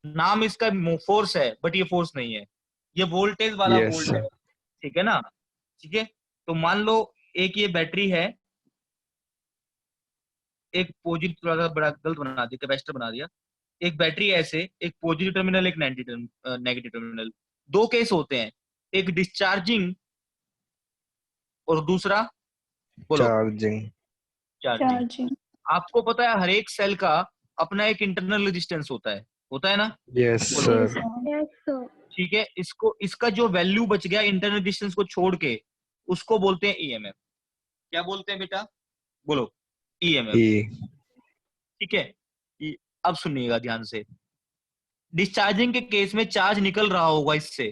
नाम इसका फोर्स है, बट ये फोर्स नहीं है, ये वोल्टेज वाला यस वोल्ट है। सर। ठीक है ना? ठीक है, तो मान लो एक ये बैटरी है, एक पॉजिटिव, थोड़ा सा बड़ा गलत बना दिया, कैपेसिटर बना दिया। एक बैटरी है ऐसे, एक पॉजिटिव टर्मिनल, एक नेगेटिव टर्मिनल। दो केस होते हैं, एक डिस्चार्जिंग और दूसरा, बोलो, चार्जिंग। चार्जिंग। चार्जिंग। आपको पता है हर एक सेल का अपना एक इंटरनल रेजिस्टेंस होता है ना? यस बोलो। Yes sir. सर। ठीक है, इसको, इसका जो वैल्यू बच गया इंटरनल रेजिस्टेंस को छोड़ के, उसको बोलते हैं ईएमएफ। क्या बोलते हैं बेटा? बोलो, ईएमएफ। ई। ठीक है, अब सुनिएगा ध्यान से। डिस्चार्जिंग के केस में चार्ज निकल रहा होगा इससे,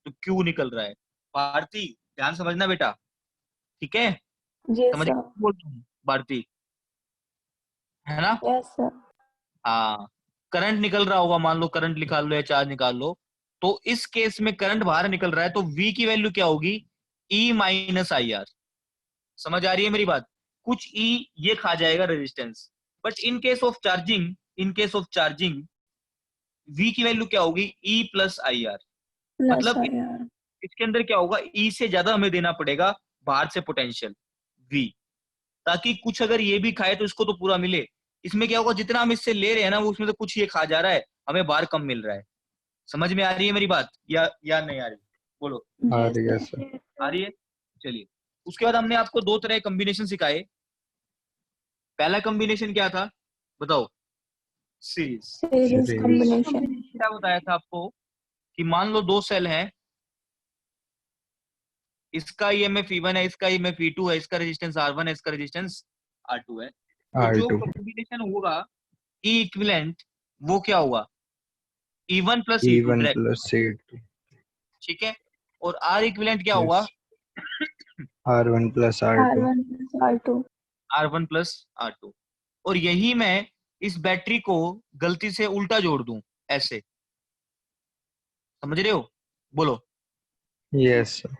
तो क्यों निकल रहा है? भारती, ध्यान समझना बेटा। ठीक है, यस समझ सर। बोल रहा हूँ भारती, है ना? Yes sir. हाँ, करंट निकल रहा होगा, मान लो करंट निकाल लो या चार्ज निकाल लो, तो इस केस में करंट बाहर निकल रहा है, तो V की वैल्यू क्या होगी? E minus I R. समझ आ रही है मेरी बात? कुछ E ये खा जाएगा resistance, but in case of charging, in case of charging V की वैल्यू क्या होगी? E plus I R. Plus मतलब आर। इसके अंदर क्या होगा? E से ज्यादा हमें देना पड़ेगा बाहर से पोटेंशियल V, ताकि कुछ अगर ये भी खाए तो इसको तो पूरा मिले। इसमें क्या होगा, जितना हम इससे ले रहे हैं ना, वो उसमें तो कुछ ये खा जा रहा है, हमें बाहर कम मिल रहा है। समझ में आ रही है मेरी बात या नहीं आ रही? बोलो, आ यस रही है सर। सर। आ रही है? चलिए, उसके बाद हमने आपको दो तरह के कॉम्बिनेशन सिखाए। पहला कॉम्बिनेशन क्या था, बताओ? सीरीज। Series series. कॉम्बिनेशन। क्या बताया था आपको कि मान लो दो सेल हैं, इसका ईएमएफ E1 है, इसका ईएमएफ E2 है, इसका रेजिस्टेंस R1 है, इसका रेजिस्टेंस R2 है। तो जो R2। कॉम्बिनेशन होगा ई इक्विवेलेंट, वो क्या होगा? E1 plus E2 E1 direct. Plus C2। ठीक है, और R इक्विवेलेंट क्या यस। होगा? R1 plus R R2। One plus R two. R1 plus R2। और यही मैं इस बैटरी को गलती से उल्टा जोड़ दूं, ऐसे, समझ रहे हो? बोलो। Yes sir.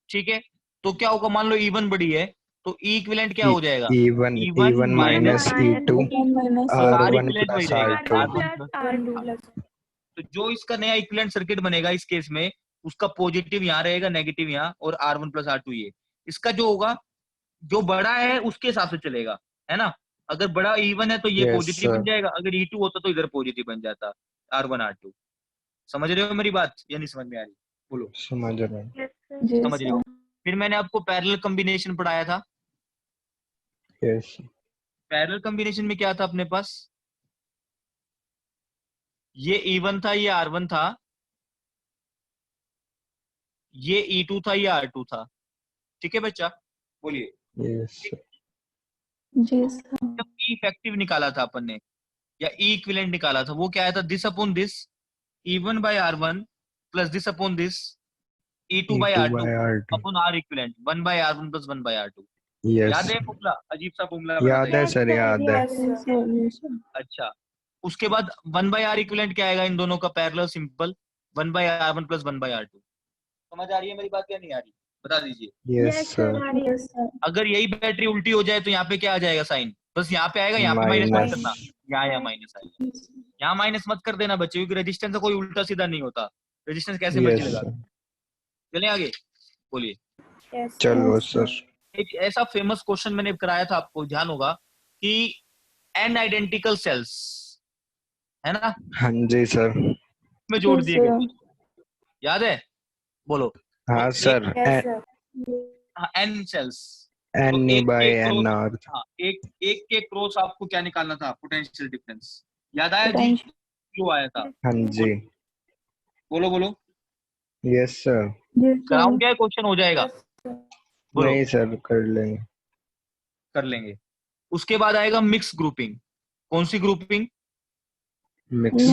ठीक है, तो क्या होगा, मान लो E1 बड़ी है, तो ई इक्विवेलेंट क्या हो जाएगा? E1 E1 E1 minus minus E2। Minus और R R1 इक्विवेलेंट वही प्लस रहेगा, R2। R1 plus. R two plus. तो जो इसका नया इक्विवेलेंट सर्किट बनेगा इस केस में, उसका पॉजिटिव यहाँ रहेगा, नेगेटिव यहाँ, और R1 प्लस R2 ये। इसका जो होगा, जो बड़ा है उसके हिसाब से चलेगा, है ना? अगर बड़ा E1 है तो ये यस पॉजिटिव बन सर। जाएगा, अगर E2 होता तो इधर पॉजिटिव बन जाता, R1 R2। समझ रहे हो मेरी बात या नहीं समझ में आ रही? बोलो, समझ रहे हैं। यस समझ रहे हो? सर। फिर मैंने आपको पैरेलल कॉम्बिनेशन पढ़ाया था। यस। पैरेलल कॉम्बिनेशन में क्या था अपने पास? ये E1 था, ये R1 था, ये E2 था, ये R2 था। ठीक है बच्चा, बोलिए। Yes sir. Yes sir. जब ई इफेक्टिव निकाला था अपन ने, या ई इक्विवेलेंट निकाला था, वो क्या आया था? This upon this, E1 by R1 plus this upon this, E2 by E2 R2 by R2। Upon R equivalent, 1 by R1 plus 1 by R2। Yes. याद है फॉर्मूला? अजीब सा फॉर्मूला बना था याद है ये। सर, याद है। अच्छा, उसके बाद 1 बाय R इक्विवेलेंट क्या आएगा इन दोनों का? Parallel simple, 1 by R1 plus 1 by R2। समझ आ रही है मेरी बात या नहीं आ रही? बता दीजिए। Yes sir. Yes sir. अगर यही बैटरी उल्टी हो जाए तो यहाँ पे क्या आ जाएगा साइन? बस यहाँ पे आएगा, यहाँ पे माइनस मत माइनस। करना, यहाँ माइनस आएगा। यहाँ माइनस मत कर देना बच्चे, क्योंकि रेजिस्टेंस का कोई उल्टा सीधा नहीं होता, रेजिस्टेंस कैसे मर्जी यस लगा। सर। चलें आगे, बोलिए। चलो सर। एक ऐसा फेमस क्वेश्चन मैंने कराया था, आपको ध्यान होगा, कि एन आइडेंटिकल सेल्स, है ना, हाँ जी सर। में जोड़ दिए गए, याद है? बोलो। हाँ तो एक, सर। एन सेल्स, तो N एक बाय के N क्रॉस, R। हाँ, एक के क्रॉस आपको क्या निकालना था? Potential difference. याद आया जी? पोटेंशियल। क्यों आया था? हाँ जी। बोलो बोलो। Yes sir. कराऊं क्या? क्वेश्चन हो जाएगा, बोलो। नहीं सर, कर लेंगे। कर लेंगे। उसके बाद आएगा मिक्स ग्रुपिंग। कौन सी ग्रुपिंग? मिक्स।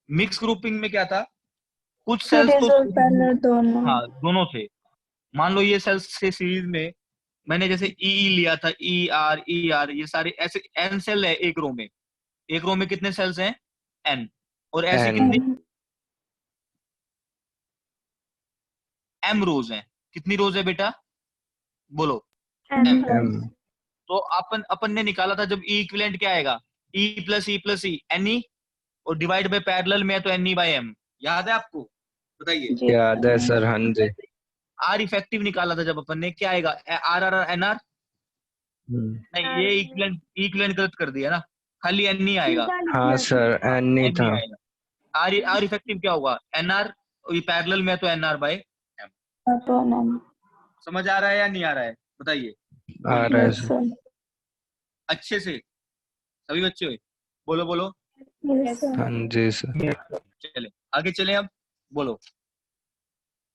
मिक्स ग्रुपिंग में क्या था? कुछ सेल्स तो सीरीज में, हाँ दोनों थे। मान लो ये सेल्स से सीरीज में, मैंने जैसे ई लिया था, ई आर, ये सारे ऐसे एन सेल है एक रो में। एक रो में कितने सेल्स हैं? एन। और ऐसी N। कितनी? एम रोज हैं। कितनी रोज है बेटा? बोलो। एम। M। तो अपन ने निकाला था जब ई इक्विवेलेंट क्या आएगा, E plus E N E, और डिवाइड बाय पैरेलल में है तो एन ई बाय एम। याद है आपको? बताइए। जी याद है सर, हाँ जी। आर इफेक्टिव निकाला था जब अपन ने, क्या आएगा, आर आर एन आर। नहीं, ये इक्विवेलेंट गलत कर दिया ना, खाली एन ई आएगा, हाँ सर, एन नहीं एन था। ई आएगा। आर इफेक्टिव क्या होगा, एन आर, ये पैरेलल में है तो N R by M. Upon M. समझ आ रहा है या नहीं आ रहा है? बताइए, आ बोलिए रहा है यस सर। सर। अच्छे से, सभी बच्चे बोलो बोलो। Yes sir. हाँ जी सर। चले आगे चले, अब बोलो।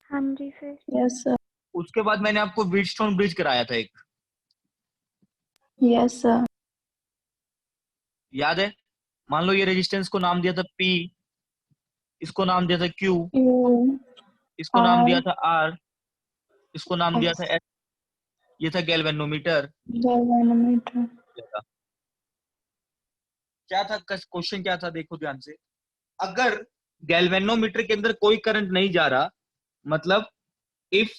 हाँ जी सर। Yes sir. उसके बाद मैंने आपको व्हीटस्टोन ब्रिज कराया था एक, यस सर। याद है? मान लो ये रेजिस्टेंस को नाम दिया था P, इसको नाम दिया था Q, क्यू इसको नाम आर दिया था R, इसको नाम दिया एस था S। ये था गैल्वेनोमीटर। गैल्वेनोमीटर। क्या था क्वेश्चन, क्या था देखो ध्यान से। अगर गैल्वेनोमीटर के अंदर कोई करंट नहीं जा रहा, मतलब इफ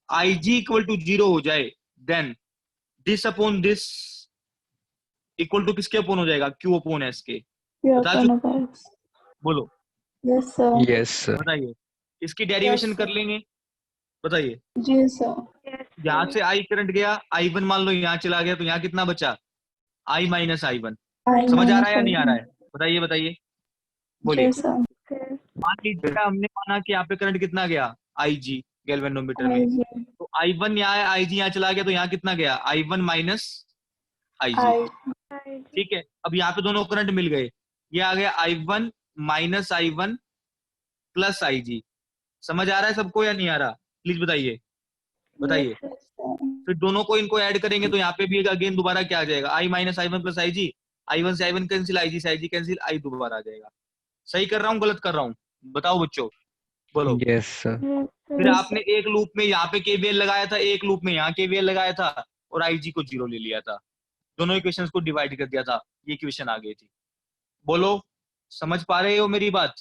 Ig इक्वल टू 0 हो जाए, then this upon this equal to किसके अपॉन हो जाएगा, Q अपॉन S के। क्यू बता अपॉन चुके, एस। बोलो, यस सर। Yes sir. बताइए। इसकी डेरिवेशन कर लेंगे, बताइए। जी सर। यहाँ से I करंट गया, I1 मान लो यहाँ चला गया, तो यहाँ कितना बचा, I माइनस I1। आई समझ आ रहा माइनस है या नहीं आ रहा आई। है? बताइए बताइए, जी बोलिए। सर। मान लीजिए हमने माना कि यहाँ पे करंट कितना गया, IG गैल्वेनोमीटर में, आई जी। तो I1 यहाँ है, IG यहाँ चला गया, तो यहाँ कितना गया, I1 माइनस IG। आई ठीक है, अब यहाँ पे दोनों करंट मिल गए, ये आ गया I1 minus I1 plus IG। समझ आ रहा है सबको या नहीं आ रहा? प्लीज बताइए, बताइए। सर। फिर दोनों को इनको ऐड करेंगे तो यहाँ पे भी अगेन दोबारा क्या आ जाएगा, I minus I1 plus IG, I1 से I1 कैंसिल, IG से IG कैंसिल, I दोबारा आ जाएगा। सही कर रहा हूँ गलत कर रहा हूँ? बताओ बच्चों, बोलो। Yes sir. फिर आपने एक लूप में यहाँ पे KVL लगाया था, एक लूप में यहाँ KVL लगाया था, और IG को 0 ले लिया था, दोनों इक्वेशंस को डिवाइड कर दिया था, ये इक्वेशन आ गई थी। बोलो, समझ पा रहे हो मेरी बात?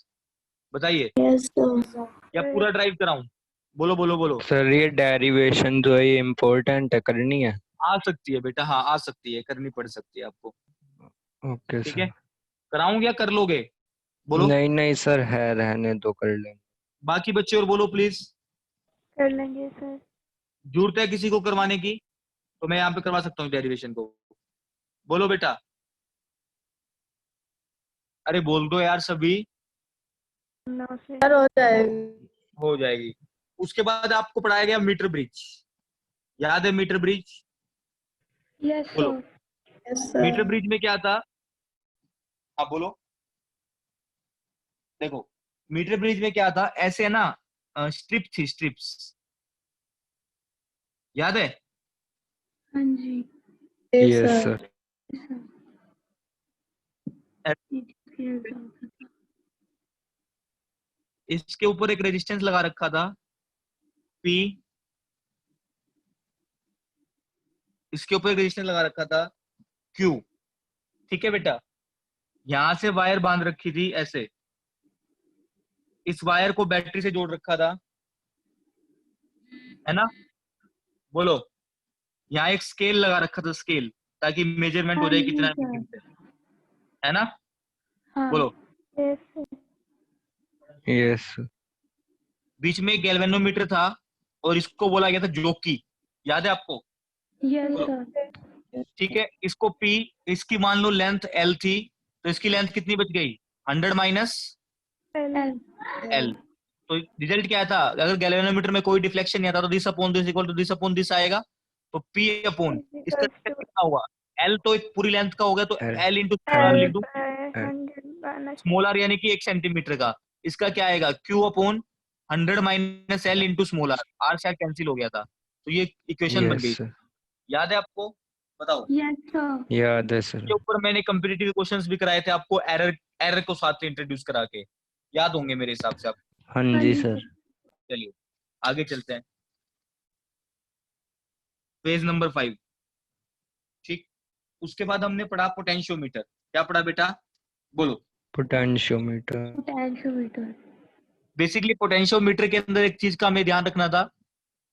बताइए, यस सर। या पूरा ड्राइव कराऊं? बोलो बोलो बोलो। सर ये डेरिवेशन जो है ये इम्पोर्टेंट है, करनी है। आ सकती है बेटा, हाँ आ सकती है, करनी पड़ सकती है आपको। ओके ठीक सर। है, कराऊं या कर लोगे? बोलो नहीं नहीं सर, है, रहने दो, कर लेंगे। बाकी बच्चे, और बोलो प्लीज। कर लेंगे सर। जरूरत है किसी को करवाने की तो मैं यहाँ पे करवा सकता हूँ डेरिवेशन को। बोलो बेटा, अरे बोल दो यार सभी। No sir. सर हो जाएगी। हो जाएगी। उसके बाद आपको पढ़ाया गया मीटर ब्रिज, याद है मीटर ब्रिज? यस बोलो, sir. Yes metre sir. Bridge में क्या था? हाँ बोलो। देखो, मीटर ब्रिज में क्या था, ऐसे है ना, स्ट्रिप थी, स्ट्रिप्स, याद है? हाँ जी। Yes sir. इसके ऊपर एक रेजिस्टेंस लगा रखा था P, इसके ऊपर एक रेजिस्टेंस लगा रखा था Q। ठीक है बेटा, यहां से वायर बांध रखी थी ऐसे, इस वायर को बैटरी से जोड़ रखा था, है ना? बोलो, यहाँ एक स्केल लगा रखा था, स्केल, ताकि मेजरमेंट हो जाए कितना एमिसिव है ना? हाँ। बोलो, यस सर। Yes sir. बीच में एक गैल्वेनोमीटर था और इसको बोला गया था जॉकी, याद है आपको? यस बोलो। सर। ठीक है, इसको P, इसकी मान लो लेंथ L थी, तो इसकी लेंथ कितनी बच गई, 100 माइनस L। तो रिजल्ट क्या था, अगर गैल्वेनोमीटर में कोई डिफ्लेक्शन नहीं आता तो this upon this equal to this upon this आएगा, तो P अपॉन इसका कितना होगा, L तो एक पूरी लेंथ का होगा, तो L इंटू स्मॉल आर लिख दूं, स्मॉल आर यानी कि 1 सेंटीमीटर का, इसका क्या आएगा, Q upon 100 minus L into small r, r शायद कैंसिल हो गया था, तो ये इक्वेशन बन यस गई। सर। याद है आपको? बताओ। Yes sir. याद है सर। इसके ऊपर मैंने कम्पिटिटिव क्वेश्चंस भी कराए थे आपको, एरर को साथ में इंट्रोड्यूस करा के, याद होंगे मेरे हिसाब से आप। हाँ जी सर। चलिए आगे चलते हैं, पेज नंबर 5। ठीक, उसके बाद हमने पढ़ा पोटेंशियोमीटर। क्या पढ़ा बेटा? बोलो। पोटेंशियोमीटर। पोटेंशियोमीटर। बेसिकली पोटेंशियोमीटर के अंदर एक चीज का हमें ध्यान रखना था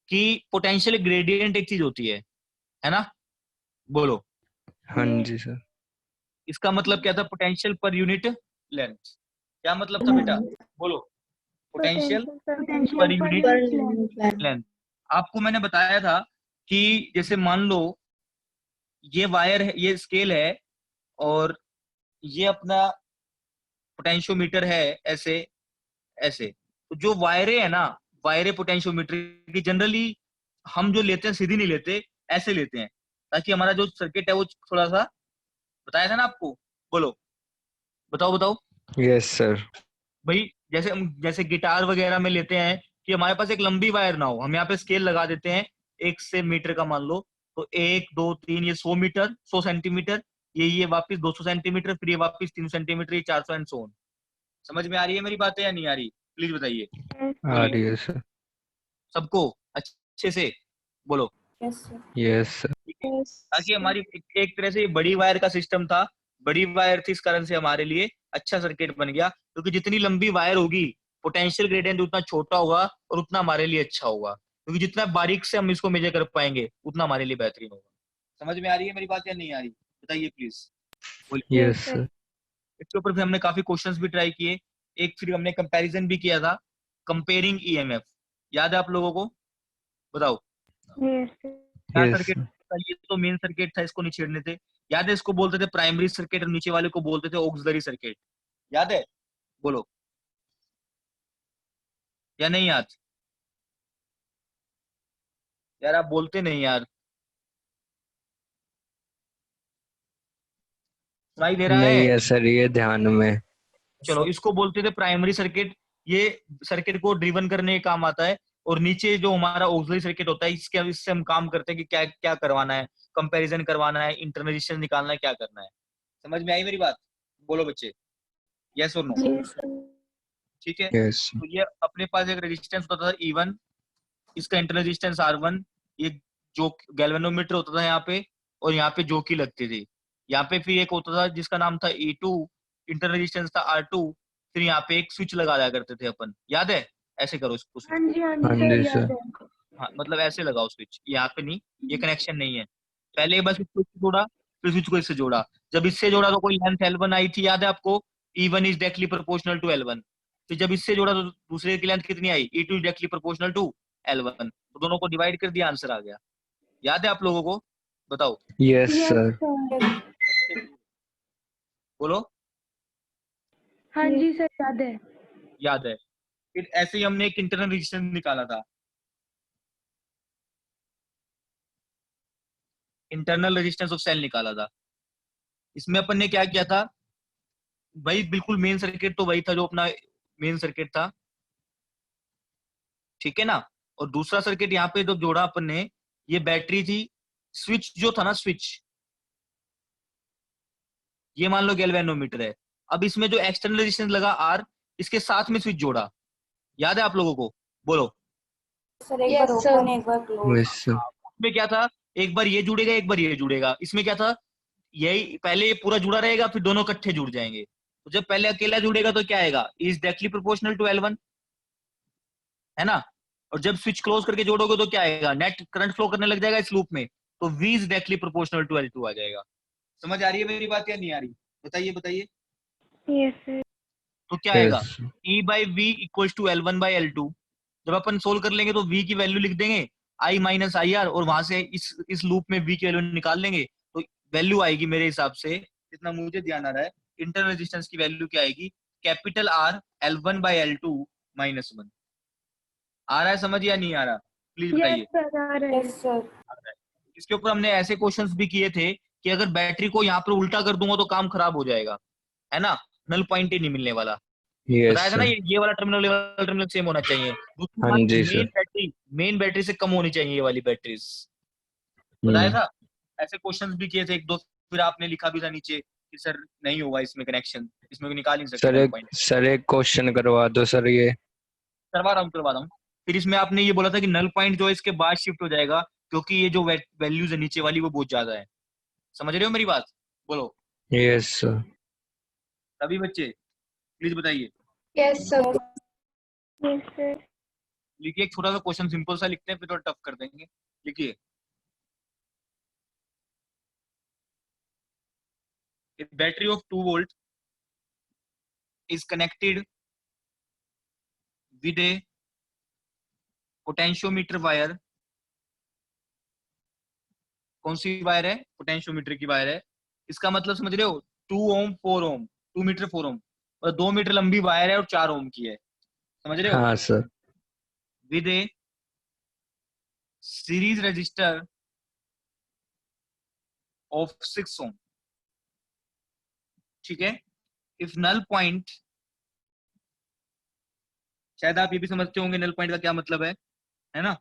कि पोटेंशियल ग्रेडियंट एक चीज होती है ना? बोलो। हाँ जी सर। इसका मतलब क्या था? Potential per unit length. क्या मतलब था बेटा? बोलो। Potential per unit per unit length. आपको मैंने बताया था कि जैसे मान लो ये वायर है, ये स्केल है, और ये अपना पोटेंशियोमीटर है, ऐसे ऐसे। तो जो वायरें है ना, वायरें पोटेंशियोमीटर की जनरली हम जो लेते हैं सीधी नहीं लेते, ऐसे लेते हैं, ताकि हमारा जो सर्किट है वो थोड़ा सा, बताया था ना आपको। बोलो, बताओ बताओ। Yes sir. भाई जैसे हम जैसे गिटार वगैरह में लेते हैं कि हमारे पास एक लंबी वायर ना हो, हम यहाँ पे स्केल लगा देते हैं 1 से मीटर का, मान लो तो 1 2 3, ये 100 मीटर, 100 सेंटीमीटर, ये वापस 200 सेंटीमीटर, फिर ये वापस 300 सेंटीमीटर, ये 400 एंड सो ऑन। समझ में आ रही है मेरी बातें या नहीं आ रही? प्लीज बताइए। आ रही बोलिए है सर। सबको अच्छे से। बोलो। Yes sir. Yes sir. ठीक है? ताकि हमारी एक तरह से ये बड़ी वायर का सिस्टम था, बड़ी वायर थी, इस कारण से हमारे लिए अच्छा सर्किट बन गया, क्योंकि जितनी लंबी वायर होगी पोटेंशियल ग्रेडियंट उतना छोटा होगा और उतना हमारे लिए अच्छा होगा, क्योंकि जितना बारीक से हम इसको मेजर कर पाएंगे उतना हमारे लिए बेहतरीन होगा। समझ में आ रही है मेरी बात या नहीं आ रही? बताइए प्लीज। बोलिए। Yes sir. इसके ऊपर फिर हमने काफी क्वेश्चंस भी ट्राई किए, एक फिर हमने कंपैरिजन भी किया था, कंपेयरिंग ईएमएफ। याद है आप लोगों को? बताओ क्या यस सर्किट सर। था? ये तो मेन सर्किट था, इसको नहीं छेड़ने थे। याद है? इसको बोलते थे प्राइमरी सर्किट और नीचे वाले को बोलते थे ऑक्सिलरी सर्किट। याद है? बोलो, या नहीं याद? यार आप बोलते नहीं यार। सुनाई दे रहा नहीं है? है सर, ये ध्यान में। चलो, इसको बोलते थे प्राइमरी सर्किट। ये सर्किट को ड्रिवन करने का काम आता है। और नीचे जो हमारा ऑक्सिलरी सर्किट होता है, इससे हम काम करते हैं कि क्या क्या करवाना है, कंपैरिजन करवाना है, इंटर रेजिस्टेंस निकालना है, क्या करना है। समझ में आई मेरी बात? बोलो बच्चे, यस और नो। Yes sir. ठीक है, यस। तो ये अपने पास एक रेजिस्टेंस होता था E1, इसका इंटर रेजिस्टेंस R1, ये जो गैल्वेनोमीटर होता था यहाँ पे, और यहाँ पे जो की लगती थी। यहाँ पे फिर एक होता था जिसका नाम था E2, इंटर रेजिस्टेंस था R2, फिर यहाँ पे एक स्विच लगा दिया करते थे अपन। याद है? ऐसे करो इसको, स्विच को। हाँ जी सर। हाँ, मतलब ऐसे लगाओ स्विच, यहाँ पे नहीं, ये कनेक्शन नहीं है। पहले बस इसको इससे जोड़ा, फिर स्विच को इससे जोड़ा। जब इससे जोड़ा तो कोई लेंथ L1 आई थी, याद है आपको? E1 is directly proportional to L1। फिर जब इससे जोड़ा तो दूसरे की लेंथ कितनी आई? E2 is directly proportional to L1। तो दोनों को डिवाइड कर दिया, आंसर आ गया। याद है आप लोगों को? बताओ। Yes sir. बोलो। हाँ जी सर, याद है। याद है। फिर ऐसे ही हमने एक इंटरनल रेजिस्टेंस निकाला था, इंटरनल रेजिस्टेंस ऑफ सेल निकाला था। इसमें अपन ने क्या किया था भाई? बिल्कुल मेन सर्किट तो वही था जो अपना मेन सर्किट था, ठीक है ना? और दूसरा सर्किट यहाँ पे जो जोड़ा अपन ने, ये बैटरी थी, स्विच जो था ना, स्विच, ये मान लो गैल्वेनोमीटर है। अब इसमें जो एक्सटर्नल रेजिस्टेंस लगा R, इसके साथ में स्विच जोड़ा। याद है आप लोगों को? बोलो। सर एक बार ओपन एक बार क्लोज। Yes sir. इसमें क्या था? एक बार ये जुड़ेगा, एक बार ये जुड़ेगा। इसमें क्या था? यही पहले ये पूरा जुड़ा रहेगा, फिर दोनों इकट्ठे जुड़ जाएंगे। तो जब पहले अकेला जुड़ेगा तो क्या आएगा? Is directly proportional to L1, है ना? और जब स्विच क्लोज करके जोड़ोगे तो क्या आएगा? नेट करंट फ्लो करने लग जाएगा इस लूप में, तो V is directly proportional to L2 आ जाएगा। समझ आ रही है मेरी बात या नहीं आ रही? बताइए बताइए। Yes sir. तो क्या आएगा? Yes. E by v equals to L1 by L2। जब अपन सोल्व कर लेंगे तो V की वैल्यू लिख देंगे I माइनस आई आर, और वहां से इस लूप में V की वैल्यू निकाल लेंगे। तो वैल्यू आएगी मेरे हिसाब से, जितना मुझे ध्यान आ रहा है, इंटरनल रेजिस्टेंस की वैल्यू क्या आएगी? Capital R L1 by L2 minus 1। आ रहा है समझ या नहीं आ रहा? प्लीज यस बताइए। सर, आ रहा है। Yes sir. आ रहा है। इसके ऊपर हमने ऐसे क्वेश्चंस भी किए थे कि अगर बैटरी को यहाँ पर उल्टा कर दूंगा तो काम खराब हो जाएगा, है ना? नल पॉइंट ही नहीं मिलने वाला। यस बताया था ना, सर। ये वाला टर्मिनल, ये वाला टर्मिनल सेम होना चाहिए। दूसरी हाँ बात, जी सर। मेन बैटरी से कम होनी चाहिए ये वाली बैटरीज। बताया हम्म। था। ऐसे क्वेश्चंस भी किए थे एक दो, फिर आपने लिखा भी था नीचे कि सर नहीं होगा इसमें कनेक्शन, इसमें निकाल नहीं सकते सर नल एक पॉइंट। सर एक क्वेश्चन करवा दो सर ये। करवा रहा हूँ। फिर इसमें आपने ये बोला था कि नल पॉइंट जो है इसके बाद शिफ्ट हो जाएगा, क्योंकि ये जो वैल्यूज है नीचे वाली वो बहुत ज्यादा है। समझ रहे हो मेरी बात? बोलो यस सर। सभी बच्चे, प्लीज बताइए। Yes sir. Yes sir. लिखिए, एक छोटा सा क्वेश्चन सिंपल सा लिखते हैं, फिर थोड़ा टफ कर देंगे। लिखिए, A battery of 2 volt is connected with a potentiometer wire. कौन सी वायर है? पोटेंशियोमीटर की वायर है. इसका मतलब समझ रहे हो? 2 ओम 4 ओम, 2 मीटर 4 ओम, और 2 मीटर लंबी वायर है और 4 ओम की है. समझ रहे हो? हाँ sir. With a series resistor of 6 ohm. ठीक है. If null point, शायद आप ये भी समझते होंगे null point का क्या मतलब है ना?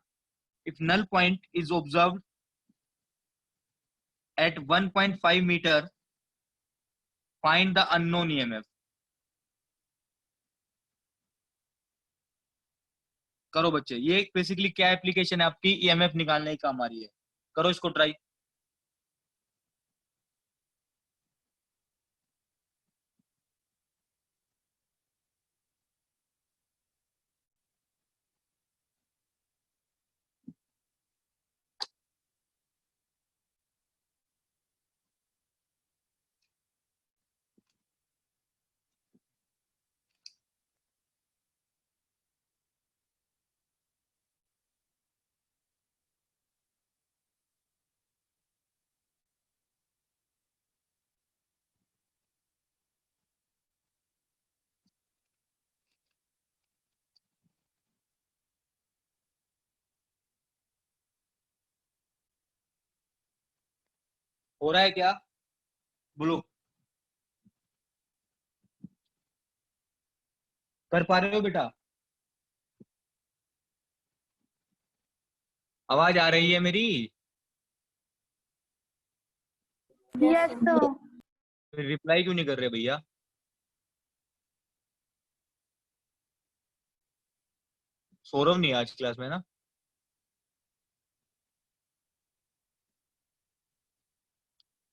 If null point is observed at 1.5 meter, find the unknown EMF. करो बच्चे, ये बेसिकली क्या एप्लीकेशन है आपकी? ईएमएफ निकालने की काम आ रही है. करो इसको ट्राई. हो रहा है क्या? बोलो. कर पा रहे हो बेटा? आवाज आ रही है मेरी? Yes sir. रिप्लाई क्यों नहीं कर रहे भैया? सौरभ नहीं है आज क्लास में ना?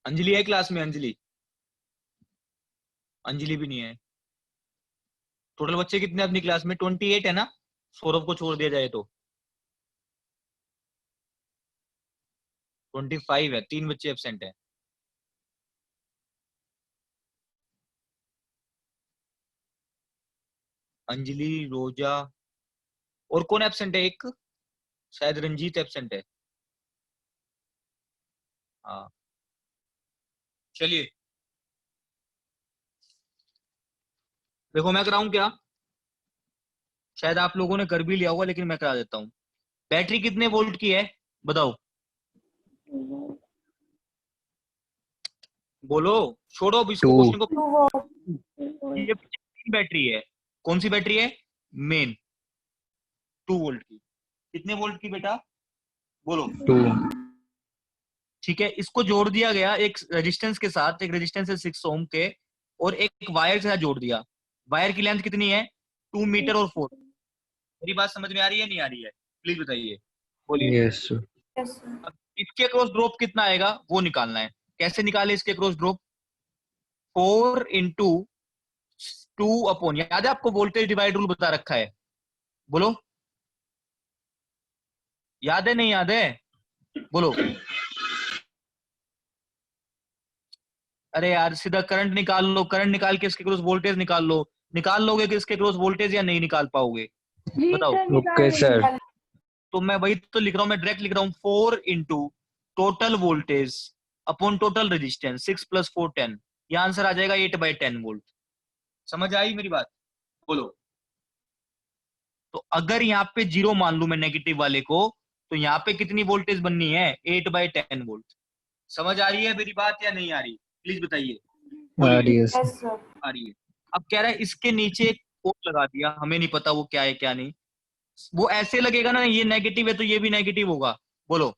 अंजलि है क्लास में? अंजलि भी नहीं है. टोटल बच्चे कितने अपनी क्लास में? 28 है ना? सौरभ को छोड़ दिया जाए तो 25 है. 3 बच्चे एब्सेंट है. अंजलि, रोजा, और कौन एब्सेंट है? एक शायद रंजीत एब्सेंट है. हाँ, चलिए देखो मैं कराऊं क्या? शायद आप लोगों ने कर भी लिया होगा, लेकिन मैं करा देता हूँ. बैटरी कितने वोल्ट की है बताओ? बोलो, छोड़ो अब इसको, 2. क्वेश्चन को. 2 volt. ये बैटरी है. कौन सी बैटरी है? मेन 2 वोल्ट की. कितने वोल्ट की बेटा? बोलो. 2. ठीक है, इसको जोड़ दिया गया एक रेजिस्टेंस के साथ. एक रेजिस्टेंस है 6 ओम के, और एक वायर के साथ जोड़ दिया. वायर की लेंथ कितनी है? 2 मीटर और 4. मेरी बात समझ में आ रही है नहीं आ रही है? प्लीज बताइए, बोलिए. Yes sir. Yes, sir. अब इसके क्रॉस ड्रॉप कितना आएगा वो निकालना है. कैसे निकाले इसके क्रॉस ड्रॉप? 4 इंटू 2 अपॉन, याद है आपको वोल्टेज डिवाइड रूल बता रखा है? बोलो, याद है नहीं याद है? बोलो. अरे यार, सीधा करंट निकाल लो. करंट निकाल के इसके क्रॉस वोल्टेज निकाल लो. निकाल लोगे कि इसके क्रॉस वोल्टेज या नहीं निकाल पाओगे? जी बताओ. सर. Okay sir. तो मैं वही तो लिख रहा हूं, मैं डायरेक्ट लिख रहा हूं. 4 into total voltage upon total resistance, 6 + 4 10. ये आंसर आ जाएगा 8/10 वोल्ट. समझ आई मेरी बात? बोलो. तो अगर यहाँ पे 0 मान लू मैं नेगेटिव वाले को, तो यहाँ पे कितनी वोल्टेज बननी है? 8/10 वोल्ट. समझ आ रही है मेरी बात या नहीं आ रही? प्लीज बताइए. बोलिए. Yes. Yes, sir. आ रही है. अब कह रहा है इसके नीचे एक कोट लगा दिया, हमें नहीं पता वो क्या है क्या नहीं. वो ऐसे लगेगा ना, ये नेगेटिव है तो ये भी नेगेटिव होगा. बोलो.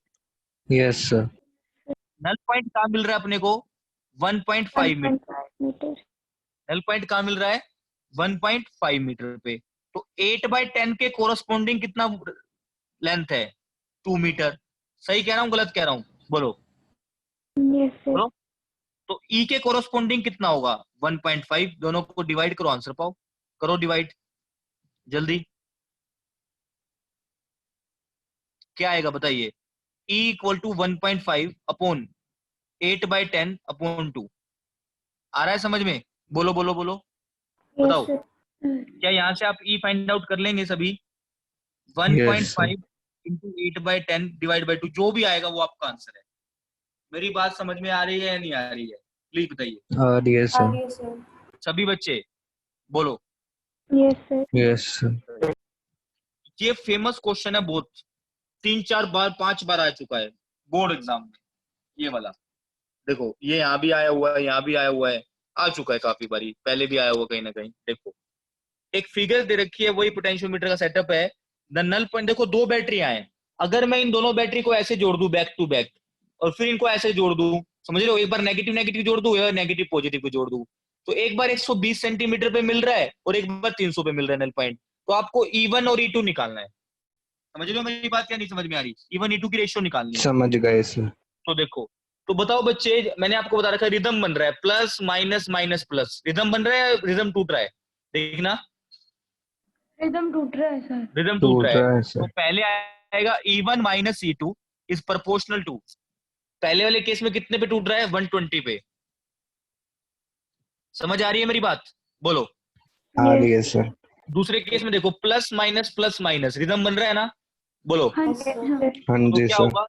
Yes sir. नल पॉइंट कहाँ मिल रहा है अपने को? 1.5 मीटर. 1.5 मीटर. नल पॉइंट कहाँ मिल रहा है? 1.5 मीटर पे. तो 8/10 के कोरस्पॉन्डिंग कितना लेंथ है? 2 मीटर. सही कह रहा हूँ गलत कह रहा हूँ? बोलो. Yes sir. बोलो. तो ई के कोरस्पॉन्डिंग कितना होगा? 1.5. दोनों को डिवाइड करो, आंसर पाओ. करो डिवाइड जल्दी. क्या आएगा बताइए? E = 1.5 upon 8/10 upon 2. आ रहा है समझ में? बोलो बोलो बोलो, Yes, बताओ। sir. क्या यहाँ से आप ई फाइंड आउट कर लेंगे सभी? Yes, sir. 1.5 into 8/10 divide by 2, जो भी आएगा वो आपका आंसर है। मेरी बात समझ में आ रही है या नहीं आ रही है? प्लीज बताइए Yes, sir. सभी बच्चे, बोलो। Yes, sir. Yes, sir. ये फेमस क्वेश्चन है बहुत, 3-4 बार 5 बार आ चुका है बोर्ड एग्जाम में, ये वाला। देखो ये यहाँ भी आया हुआ है, यहाँ भी आया हुआ है, आ चुका है काफी बारी, पहले भी आया हुआ कहीं ना कहीं। देखो एक फिगर दे रखी है, वही पोटेंशियोमीटर का सेटअप है। द नल पॉइंट, देखो 2 बैटरियां हैं, अगर मैं इन दोनों बैटरी को ऐसे जोड़ दूं बैक टू बैक, और फिर इनको ऐसे जोड़ दूं, समझ रहे हो, एक बार नेगेटिव नेगेटिव जोड़ दूं या नेगेटिव पॉजिटिव को जोड़ दूं, तो एक बार 120 सेंटीमीटर पे मिल रहा है और एक बार 300 पे मिल रहा है नल पॉइंट। तो आपको E1 और E2 निकालना है। समझ रहे हो मेरी बात, क्या नहीं समझ में आ रही? E1 E2 की रेशियो निकालनी है। समझ गए sir. तो देखो, तो बताओ बच्चे, मैंने आपको बता रखा है रिदम बन रहा है, plus minus minus plus, rhythm बन रहा है, रिदम टूट रहा है, देखना एकदम टूट रहा है सर. रिदम टूट टूट रहा है। रहा है तो sir. पहले आएगा E1 minus E2 is proportional to, पहले वाले केस में कितने पे टूट रहा है? 120 पे। समझ आ रही है मेरी बात? बोलो। आ रही है Yes. sir. दूसरे केस में देखो, प्लस माइनस रिदम बन रहा है ना, बोलो। हाँ सर. हाँ तो जी क्या sir. होगा?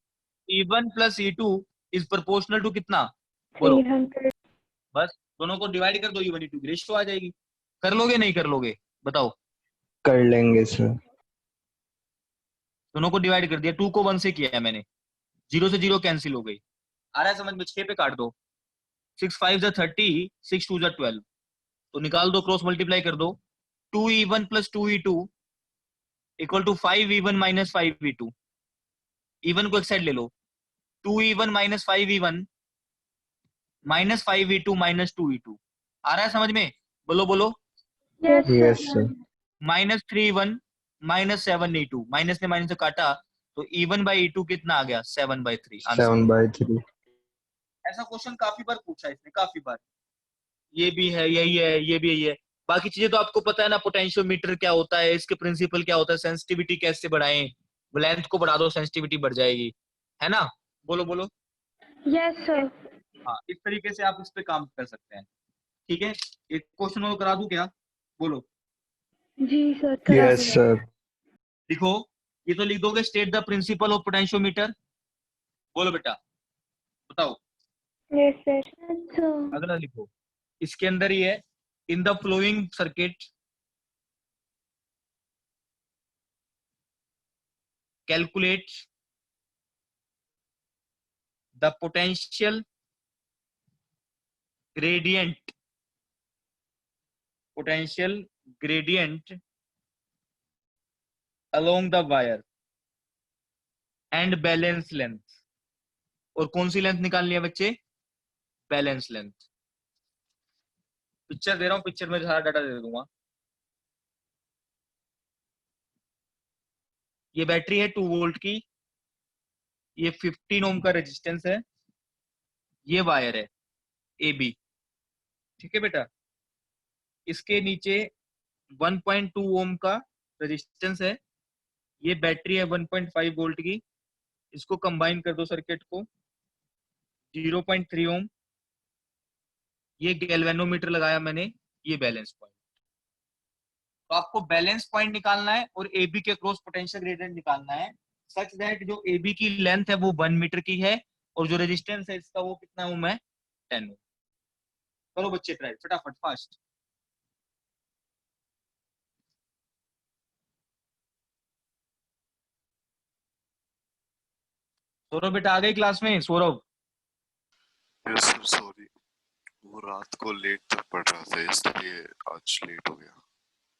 E1 plus E2 is proportional to कितना? बोलो। 300. बस दोनों को डिवाइड कर दो, E1 E2 की रेशियो आ जाएगी। कर लोगे नहीं कर लोगे, बताओ। कर लेंगे sir. दोनों को डिवाइड कर दिया, 2 को 1 से किया है मैंने, 0 से 0 कैंसिल हो गई। आ रहा है समझ में? 6 पे काट दो, 6 5 जा 30, 6 2 जा 12, तो निकाल दो, क्रॉस मल्टीप्लाई कर दो। 2E1 plus 2E2 equal to 5E1 minus 5E2। E1 को एक साइड ले लो, 2E1 minus 5E1 minus 5E2 minus 2E2। आ रहा है समझ में? बोलो बोलो। Yes, Yes sir. sir. Minus 3E1 minus 7E2, minus ने माइनस से काटा, तो E1 बाई E2 कितना आ गया? 7/3 आंसर। 7/3. ऐसा क्वेश्चन काफी बार पूछा है इसने, काफी बार। ये भी है, यही है, ये भी यही है। बाकी चीजें तो आपको पता है ना, पोटेंशियोमीटर क्या होता है, इसके प्रिंसिपल क्या होता है, सेंसिटिविटी कैसे बढ़ाएं, लेंथ को बढ़ा दो सेंसिटिविटी बढ़ जाएगी, है ना? बोलो बोलो। Yes, sir. हाँ, इस तरीके से आप इस पे काम कर सकते हैं। ठीक है, एक क्वेश्चन और करा दूं क्या? बोलो। जी सर, करा Yes दो. sir. लिखो, ये तो लिख दोगे, state the principle of potentiometer. बोलो बेटा, बताओ। Yes, sir. Yes, sir. अगला लिखो, इसके अंदर ही है, in the flowing circuit calculate the potential gradient potential gradient along the wire and balance length। और कौन सी लेंथ निकालनी है बच्चे? Balance length. पिक्चर दे रहा हूं, पिक्चर में सारा डाटा दे दूंगा। ये बैटरी है 2 वोल्ट की, ये 15 ओम का रेजिस्टेंस है, ये वायर है ए बी, ठीक है बेटा। इसके नीचे 1.2 ओम का रेजिस्टेंस है, ये बैटरी है 1.5 वोल्ट की, इसको कंबाइन कर दो सर्किट को, 0.3 ओम, ये गैल्वेनोमीटर लगाया मैंने, ये बैलेंस पॉइंट। तो आपको बैलेंस पॉइंट निकालना है और एबी के क्रॉस पोटेंशियल ग्रेडियंट निकालना है, सच दैट जो एबी की लेंथ है वो 1 मीटर की है और जो रेजिस्टेंस है इसका वो कितना ओम है? 10 ओम। करो बच्चे ट्राई फटाफट फास्ट। सौरभ बेटा आ गई क्लास में? सौरभ, यस सर, सॉरी वो रात को लेट तक पढ़ रहा था इसलिए आज लेट हो गया।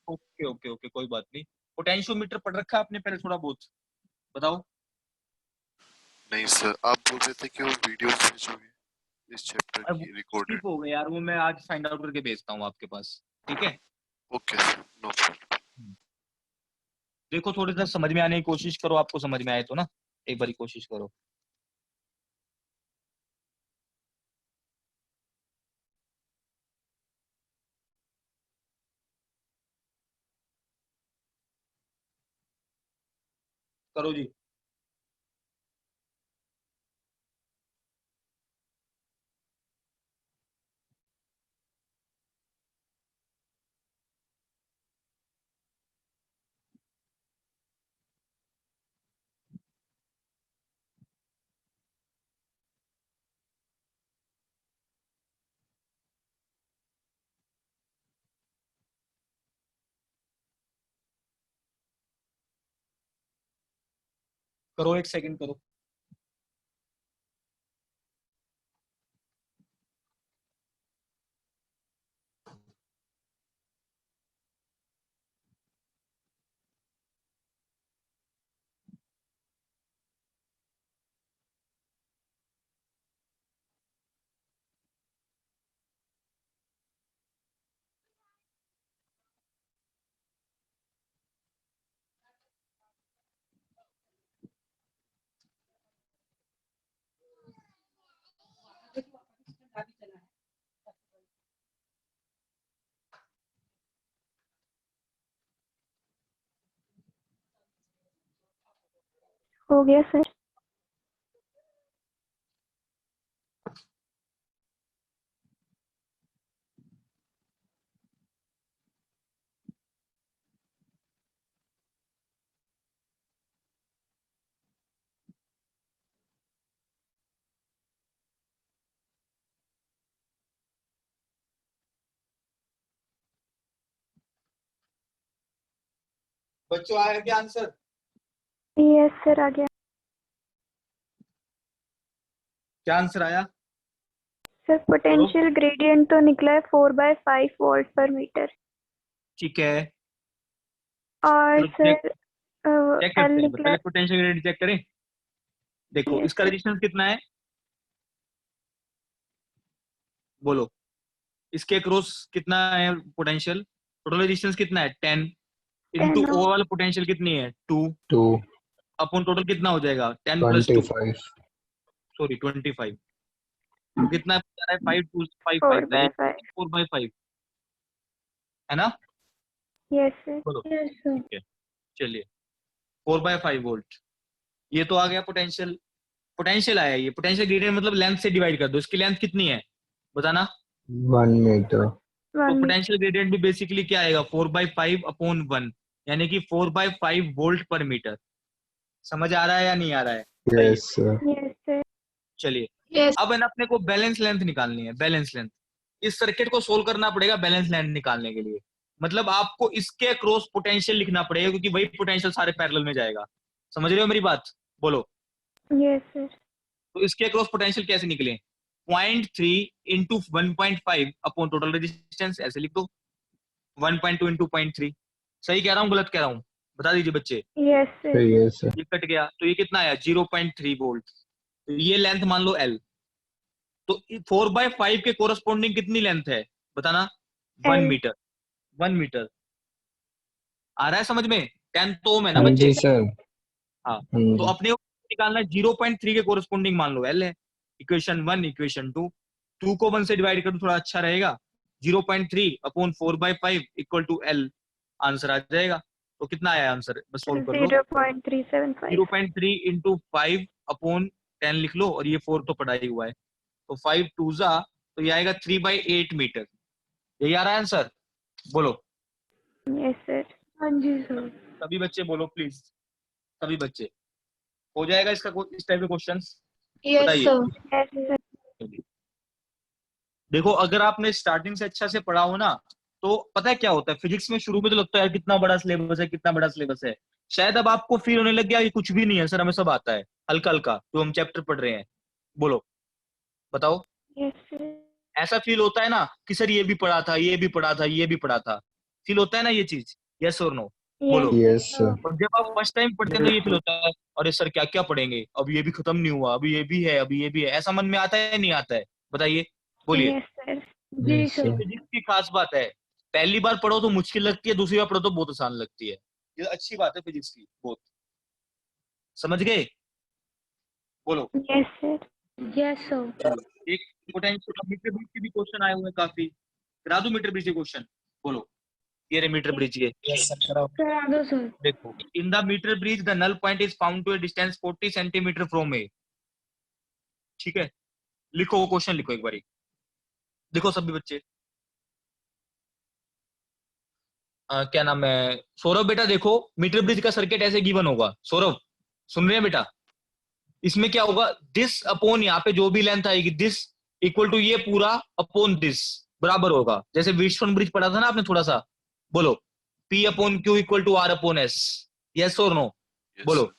ओके ओके ओके, कोई बात नहीं। पोटेंशियोमीटर पढ़ रखा आपने पहले थोड़ा बहुत? बताओ। नहीं सर, आप बोल रहे थे कि वो वीडियो भेजोगे इस चैप्टर अब की रिकॉर्डेड। स्किप हो गया यार, वो मैं आज फाइंड आउट करके भेजता हूँ आपके पास, ठीक है? Okay sir, no problem. देखो थोड़ी सा समझ में आने की कोशिश करो, आपको समझ में आए तो ना, एक बारी कोशिश करो। करो जी। करो, एक सेकंड करो। हो गया सर। बच्चों आया क्या आंसर? यस सर, आ गया। क्या आंसर आया? सर पोटेंशियल ग्रेडियंट तो निकला है 4/5 वोल्ट पर मीटर। ठीक है, और चलो सर चेक एल करते हैं, निकला पहले पोटेंशियल ग्रेडियंट चेक करें। देखो Yes, इसका sir. रेजिस्टेंस कितना है, बोलो। इसके क्रॉस कितना है पोटेंशियल? टोटल रेजिस्टेंस कितना है? 10 इंटू 10 ओ वाला पोटेंशियल कितनी है? 2 2 अपन टोटल कितना हो जाएगा? 10 प्लस 2, 25 सॉरी 25। तो कितना जा रहा है? 5 2 5 5 4/5। 4/5 है ना? Yes sir. बोलो। Yes sir. ठीक है, चलिए 4/5 वोल्ट, ये तो आ गया पोटेंशियल। पोटेंशियल आया, ये पोटेंशियल ग्रेडियंट मतलब लेंथ से डिवाइड कर दो। इसकी लेंथ कितनी है बताना? 1 मीटर तो 1 मीटर। पोटेंशियल ग्रेडियंट भी बेसिकली क्या आएगा? 4/5 अपॉन 1, यानी कि 4/5 वोल्ट पर मीटर। समझ आ रहा है या नहीं आ रहा है? बताइए। Yes sir yes sir. चलिए यस। अब है ना अपने को बैलेंस लेंथ निकालनी है। बैलेंस लेंथ, इस सर्किट को सोल्व करना पड़ेगा बैलेंस लेंथ निकालने के लिए। मतलब आपको इसके क्रॉस पोटेंशियल लिखना पड़ेगा, क्योंकि वही पोटेंशियल सारे पैरेलल में जाएगा। समझ रहे हो मेरी बात? बोलो। Yes sir. तो इसके क्रॉस पोटेंशियल कैसे निकले? 0.3 इंटू 1.5 अपॉन टोटल रेजिस्टेंस, ऐसे लिख दो। 1.2 इंटू 0.3। सही कह रहा हूँ गलत कह रहा हूँ? बता दीजिए बच्चे। Yes sir. सही है सर ये कट गया तो ये कितना आया? 0.3 वोल्ट। तो ये लेंथ मान लो L। तो 4/5 के कोरस्पॉन्डिंग कितनी लेंथ है बताना? 1 L। मीटर। 1 मीटर आ रहा है समझ में? 10 तो ओम है ना हाँ बच्चे? जी सर हाँ, हाँ तो जी अपने को निकालना है 0.3 के कोरस्पॉन्डिंग मान लो L है। इक्वेशन 1 इक्वेशन 2, 2 को 1 से डिवाइड कर दो थोड़ा अच्छा रहेगा। 0.3 upon 4/5 equal to L, answer आ जाएगा। तो कितना आया आंसर? बस सोल्व कर लो। 0.375। 0.3 इंटू 5 अपॉन 10 लिख लो, और ये 4 तो पढ़ा ही हुआ है। तो 5 2 जा, तो ये आएगा 3/8 मीटर। यही आ रहा है आंसर? बोलो यस सर। हाँ जी सर। सभी बच्चे, बोलो प्लीज सभी बच्चे। हो जाएगा इसका इस टाइप के क्वेश्चन? यस बताइए। सर। Yes sir. देखो अगर आपने स्टार्टिंग से अच्छा से पढ़ा हो ना, तो पता है क्या होता है, फिजिक्स में शुरू में तो लगता है यार कितना बड़ा सिलेबस है, कितना बड़ा सिलेबस है। शायद अब आपको फील होने लग गया कि कुछ भी नहीं है सर, हमें सब आता है हल्का हल्का जो हम चैप्टर पढ़ रहे हैं। बोलो, बताओ। Yes sir. ऐसा फील होता है ना कि सर ये भी पढ़ा था, ये भी पढ़ा था, ये भी पढ़ा था। फील होता है ना ये चीज? यस और नो? बोलो। यस सर और जब आप फर्स्ट टाइम पढ़ते हैं तो ये फील होता है अरे सर क्या क्या पढ़ेंगे, अब ये भी खत्म नहीं हुआ, अभी ये भी है, अभी ये भी है। ऐसा मन में आता है नहीं आता है? बताइए, बोलिए। Yes sir. जी यस सर। सर फिजिक्स की खास बात है, पहली बार पढ़ो तो मुश्किल लगती है, दूसरी बार पढ़ो तो बहुत आसान लगती है। ये अच्छी बात है फिजिक्स की बहुत। समझ गए? बोलो। Yes sir. Yes sir. एक पोटेंशियल मीटर ब्रिज के भी क्वेश्चन आए हुए हैं काफी। करा दूं मीटर ब्रिज के क्वेश्चन? बोलो, ये रे मीटर ब्रिज ये। करा दो सर। देखो, in the metre bridge the null point is found to a distance 40 centimetre from A. ठीक है, लिखो क्वेश्चन, लिखो एक बारी। देखो सभी बच्चे, क्या नाम है, सौरभ बेटा देखो, मीटर ब्रिज का सर्किट ऐसे गिवन होगा। सौरभ सुन रहे हैं बेटा? इसमें क्या होगा, दिस अपॉन यहाँ पे जो भी लेंथ आएगी दिस इक्वल टू ये पूरा अपॉन दिस बराबर होगा। जैसे व्हीटस्टोन ब्रिज पढ़ा था ना आपने थोड़ा सा। बोलो, P upon Q equal to R upon S। Yes और नो? Yes, बोलो। sir.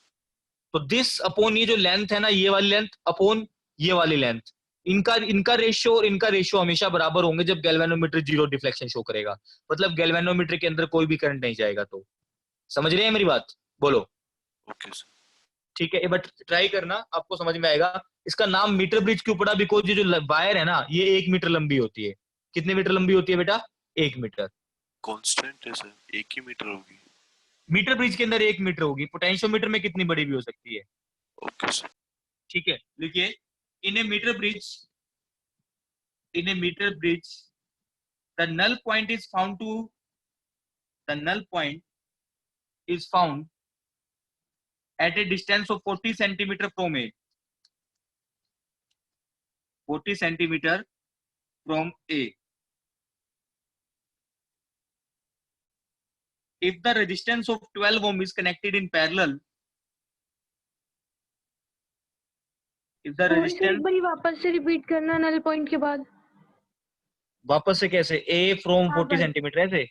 तो दिस अपॉन ये जो लेंथ है ना, ये वाली लेंथ अपॉन ये वाली लेंथ, इनका रेशियो और इनका रेशियो हमेशा बराबर होंगे जब गैल्वेनोमीटर जीरो डिफ्लेक्शन शो करेगा, मतलब गैल्वेनोमीटर के अंदर कोई भी करंट नहीं जाएगा। तो समझ रहे हैं मेरी बात? बोलो। Okay sir. ठीक है, बट ट्राई करना, आपको समझ में आएगा। इसका नाम मीटर ब्रिज क्यों पड़ा? बिकॉज ये जो वायर है ना, ये 1 मीटर लंबी होती है। कितने मीटर लंबी होती है बेटा? 1 मीटर। कांस्टेंट है सर, 1 ही मीटर होगी। मीटर ब्रिज के अंदर 1 मीटर होगी, पोटेंशियोमीटर में कितनी बड़ी भी हो सकती है। Okay sir. ठीक है, लिखिए। In a metre bridge, in a metre bridge the null point is found to, the null point is found at a distance of 40 centimeter from A, 40 centimeter from A. If the resistance of 12 ohm is connected in parallel, if the sir एक resistance, बार वापस से repeat करना null point के बाद। वापस से कैसे? A from हाँ, 40 centimeter ऐसे।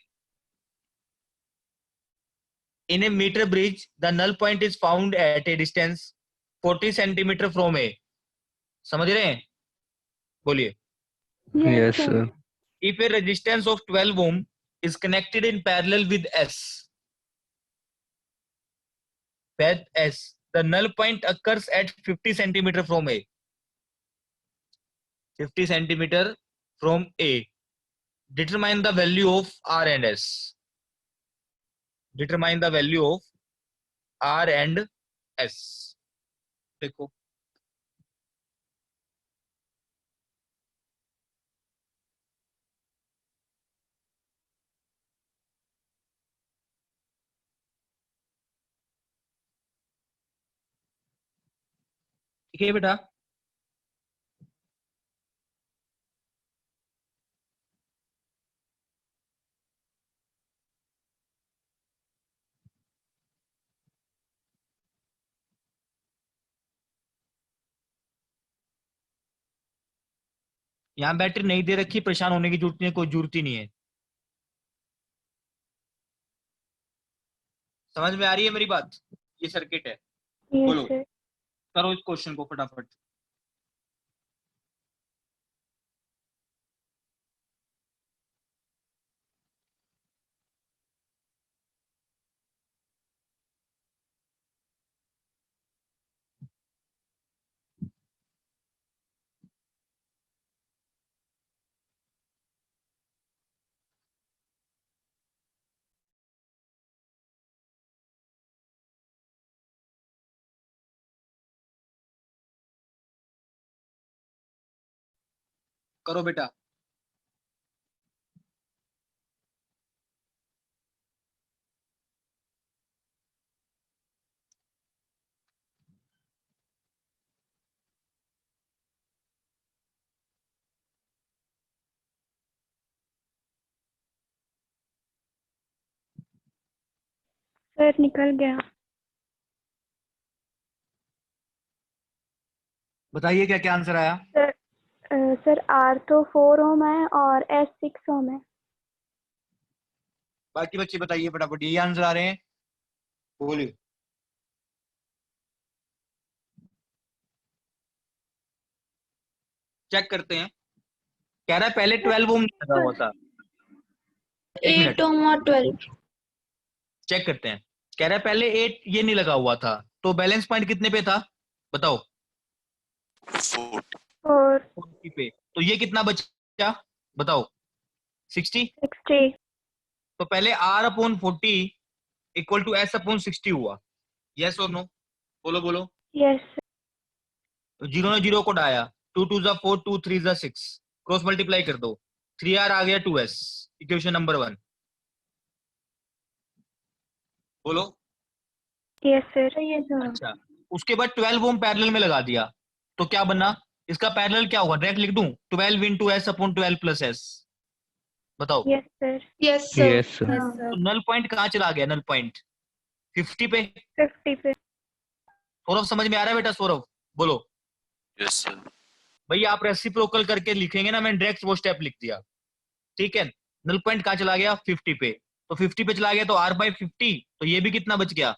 In a meter bridge, the null point is found at a distance 40 centimeter from A. समझ रहे हैं? बोलिए। Yes, sir. If a resistance of 12 ohm is connected in parallel with S, the null point occurs at 50 centimeter from A. 50 centimeter from A. Determine the value of R and S. Determine the value of R and S. देखो, ठीक है बेटा। यहाँ battery नहीं दे रखी, परेशान होने की जरूरत नहीं है, कोई जरूरत ही नहीं है। समझ में आ रही है मेरी बात? ये सर्किट है। बोलो, Yes, sir. करो इस क्वेश्चन को फटाफट। करो बेटा। सर निकल गया। बताइए क्या क्या आंसर आया। सर सर R तो 4 ओम है और S 6 ओम है। बाकी बच्चे बताइए फटाफट, यही आंसर आ रहे हैं? बोलिए। चेक करते हैं। कह रहा है पहले 12 ओम लगा हुआ था। एक मिनट, 8 ओम और 12। चेक करते हैं। कह रहा है पहले 8 ये नहीं लगा हुआ था, तो बैलेंस पॉइंट कितने पे था बताओ? 40। और 40 पे। तो ये कितना बचा बताओ? 60। 60। तो पहले R upon 40 equal to S upon 60 हुआ। यस और नो? बोलो बोलो। Yes sir. तो 0 ने 0 को डाया, 2 2 जा 4, 2 3 जा 6, क्रॉस मल्टीप्लाई कर दो, 3R आ गया 2S। Equation number 1। बोलो। Yes sir. Yes sir. अच्छा, उसके बाद 12 ओम पैरेलल में लगा दिया, तो क्या बना? इसका पैरेलल क्या होगा? डायरेक्ट लिख दूं, 12 into S upon 12 plus S. बताओ। Yes sir. Yes Yes, sir. तो नल पॉइंट कहाँ चला गया? नल पॉइंट 50 पे। 50 पे। सौरभ समझ में आ रहा है बेटा? सौरभ बोलो। Yes sir. भैया आप रेसिप्रोकल करके लिखेंगे ना, मैंने डायरेक्ट वो स्टेप लिख दिया। ठीक है, नल पॉइंट कहाँ चला गया? 50 पे। तो 50 पे चला गया तो R बाई 50, तो ये भी कितना बच गया?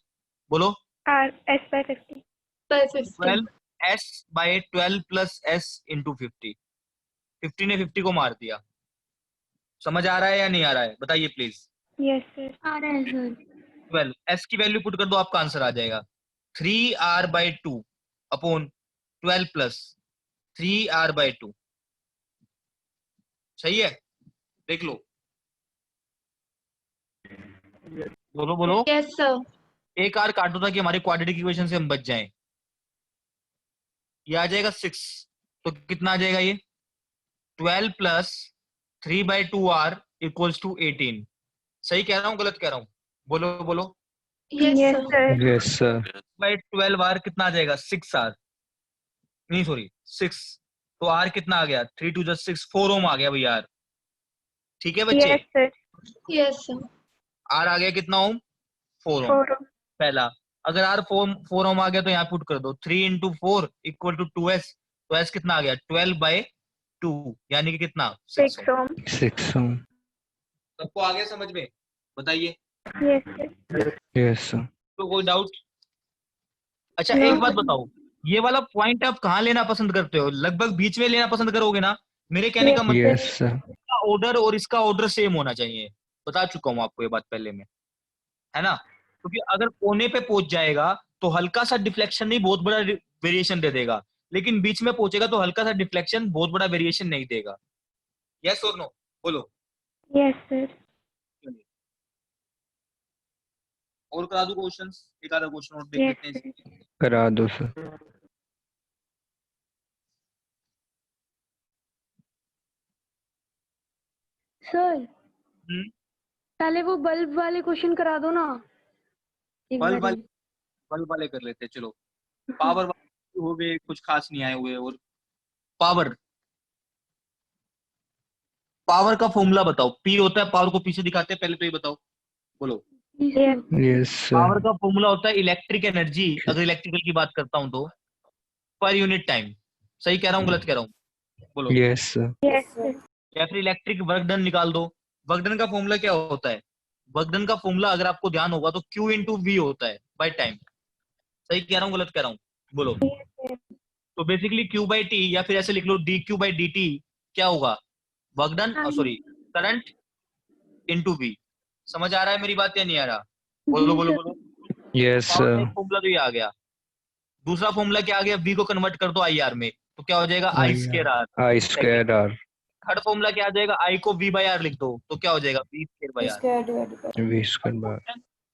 बोलो। R S by 50। by 50. 12 s by 12 plus s into 50। 50 ने 50 को मार दिया। समझ आ रहा है या नहीं आ रहा है, बताइए प्लीज। Yes, sir. आ रहा है सर। 12 s की वैल्यू पुट कर दो, आपका आंसर आ जाएगा 3r/2 अपॉन 12 प्लस 3r/2। सही है, देख लो, बोलो बोलो। Yes sir. एक आर काटो ताकि हमारी क्वाड्रेटिक इक्वेशन से हम बच जाएं। ये आ जाएगा 6, तो कितना आ जाएगा ये 12 प्लस 3/2r इक्वल्स टू 18। सही कह रहा हूँ गलत कह रहा हूँ, बोलो बोलो। Yes Yes, sir. sir. yes sir, 12r कितना आ जाएगा 6r, नहीं सॉरी 6, तो r कितना आ गया 3 2 6, 4 ओम आ गया भैया r। ठीक है बच्चे, Yes, sir. Yes sir. r आ गया कितना ओम 4 ओम 4 ohm. पहला। अगर r 4 ओम आ गया तो यहाँ पुट कर दो 3 इंटू 4 इक्वल टू 2s, तो s कितना आ गया 12/2 यानी कि कितना 6 6 ओम। ohm. 6 ohm, सबको आ गया समझ में, बताइए, Yes, sir. yes sir, तो कोई डाउट? अच्छा No. एक बात बताओ, ये वाला पॉइंट आप कहाँ लेना पसंद करते हो? लगभग बीच में लेना पसंद करोगे ना? मेरे कहने का Yes, मतलब yes sir, इसका ऑर्डर और इसका ऑर्डर सेम होना चाहिए। बता चुका हूँ आपको ये बात पहले में, है ना? क्योंकि अगर कोने पे पहुंच जाएगा तो हल्का सा डिफ्लेक्शन नहीं बहुत बड़ा वेरिएशन दे देगा, लेकिन बीच में पहुंचेगा तो हल्का सा डिफ्लेक्शन बहुत बड़ा वेरिएशन नहीं देगा। यस और नो, बोलो। Yes, sir. और करा दूं क्वेश्चंस? एक आधा क्वेश्चन और देख Yes, लेते हैं sir. इसकी। करा दो sir, सर हम्म, पहले वो बल्ब वाले क्वेश्चन करा दो ना एक बल्ब बारी। वाले बल्ब वाले कर लेते हैं, चलो। पावर वाले हो गए, कुछ खास नहीं आए हुए। और पावर, पावर का फॉर्मूला बताओ। पी होता है, पावर को पीछे दिखाते हैं, पहले तो ये बताओ, बोलो। Yes. yes पावर sir, का फॉर्मूला होता है इलेक्ट्रिक एनर्जी, अगर इलेक्ट्रिकल की बात करता हूं तो, पर यूनिट टाइम। सही कह रहा हूँ गलत कह रहा हूँ, बोलो। yes sir, Yes, sir. या फिर इलेक्ट्रिक वर्क डन निकाल दो। वर्क डन का फॉर्मूला क्या होता है? वर्क डन का फॉर्मूला अगर आपको ध्यान होगा तो Q इंटू वी होता है बाय टाइम। सही कह रहा हूँ गलत कह रहा हूँ, बोलो। तो बेसिकली Q बाई टी, या फिर ऐसे लिख लो dQ/dt क्या होगा, work done sorry current into v. समझ आ रहा है मेरी बात या नहीं आ रहा? बोलो जी बोलो सर। बोलो। yes पावर का sir, एक फॉर्मूला तो ये आ गया। दूसरा फॉर्मूला क्या आ गया, वी को कन्वर्ट कर दो आई आर में, तो क्या हो जाएगा I square R. I square r, third formula क्या आ जाएगा, आई को वी बाई आर लिख दो, तो क्या हो जाएगा v square by r. v square bar,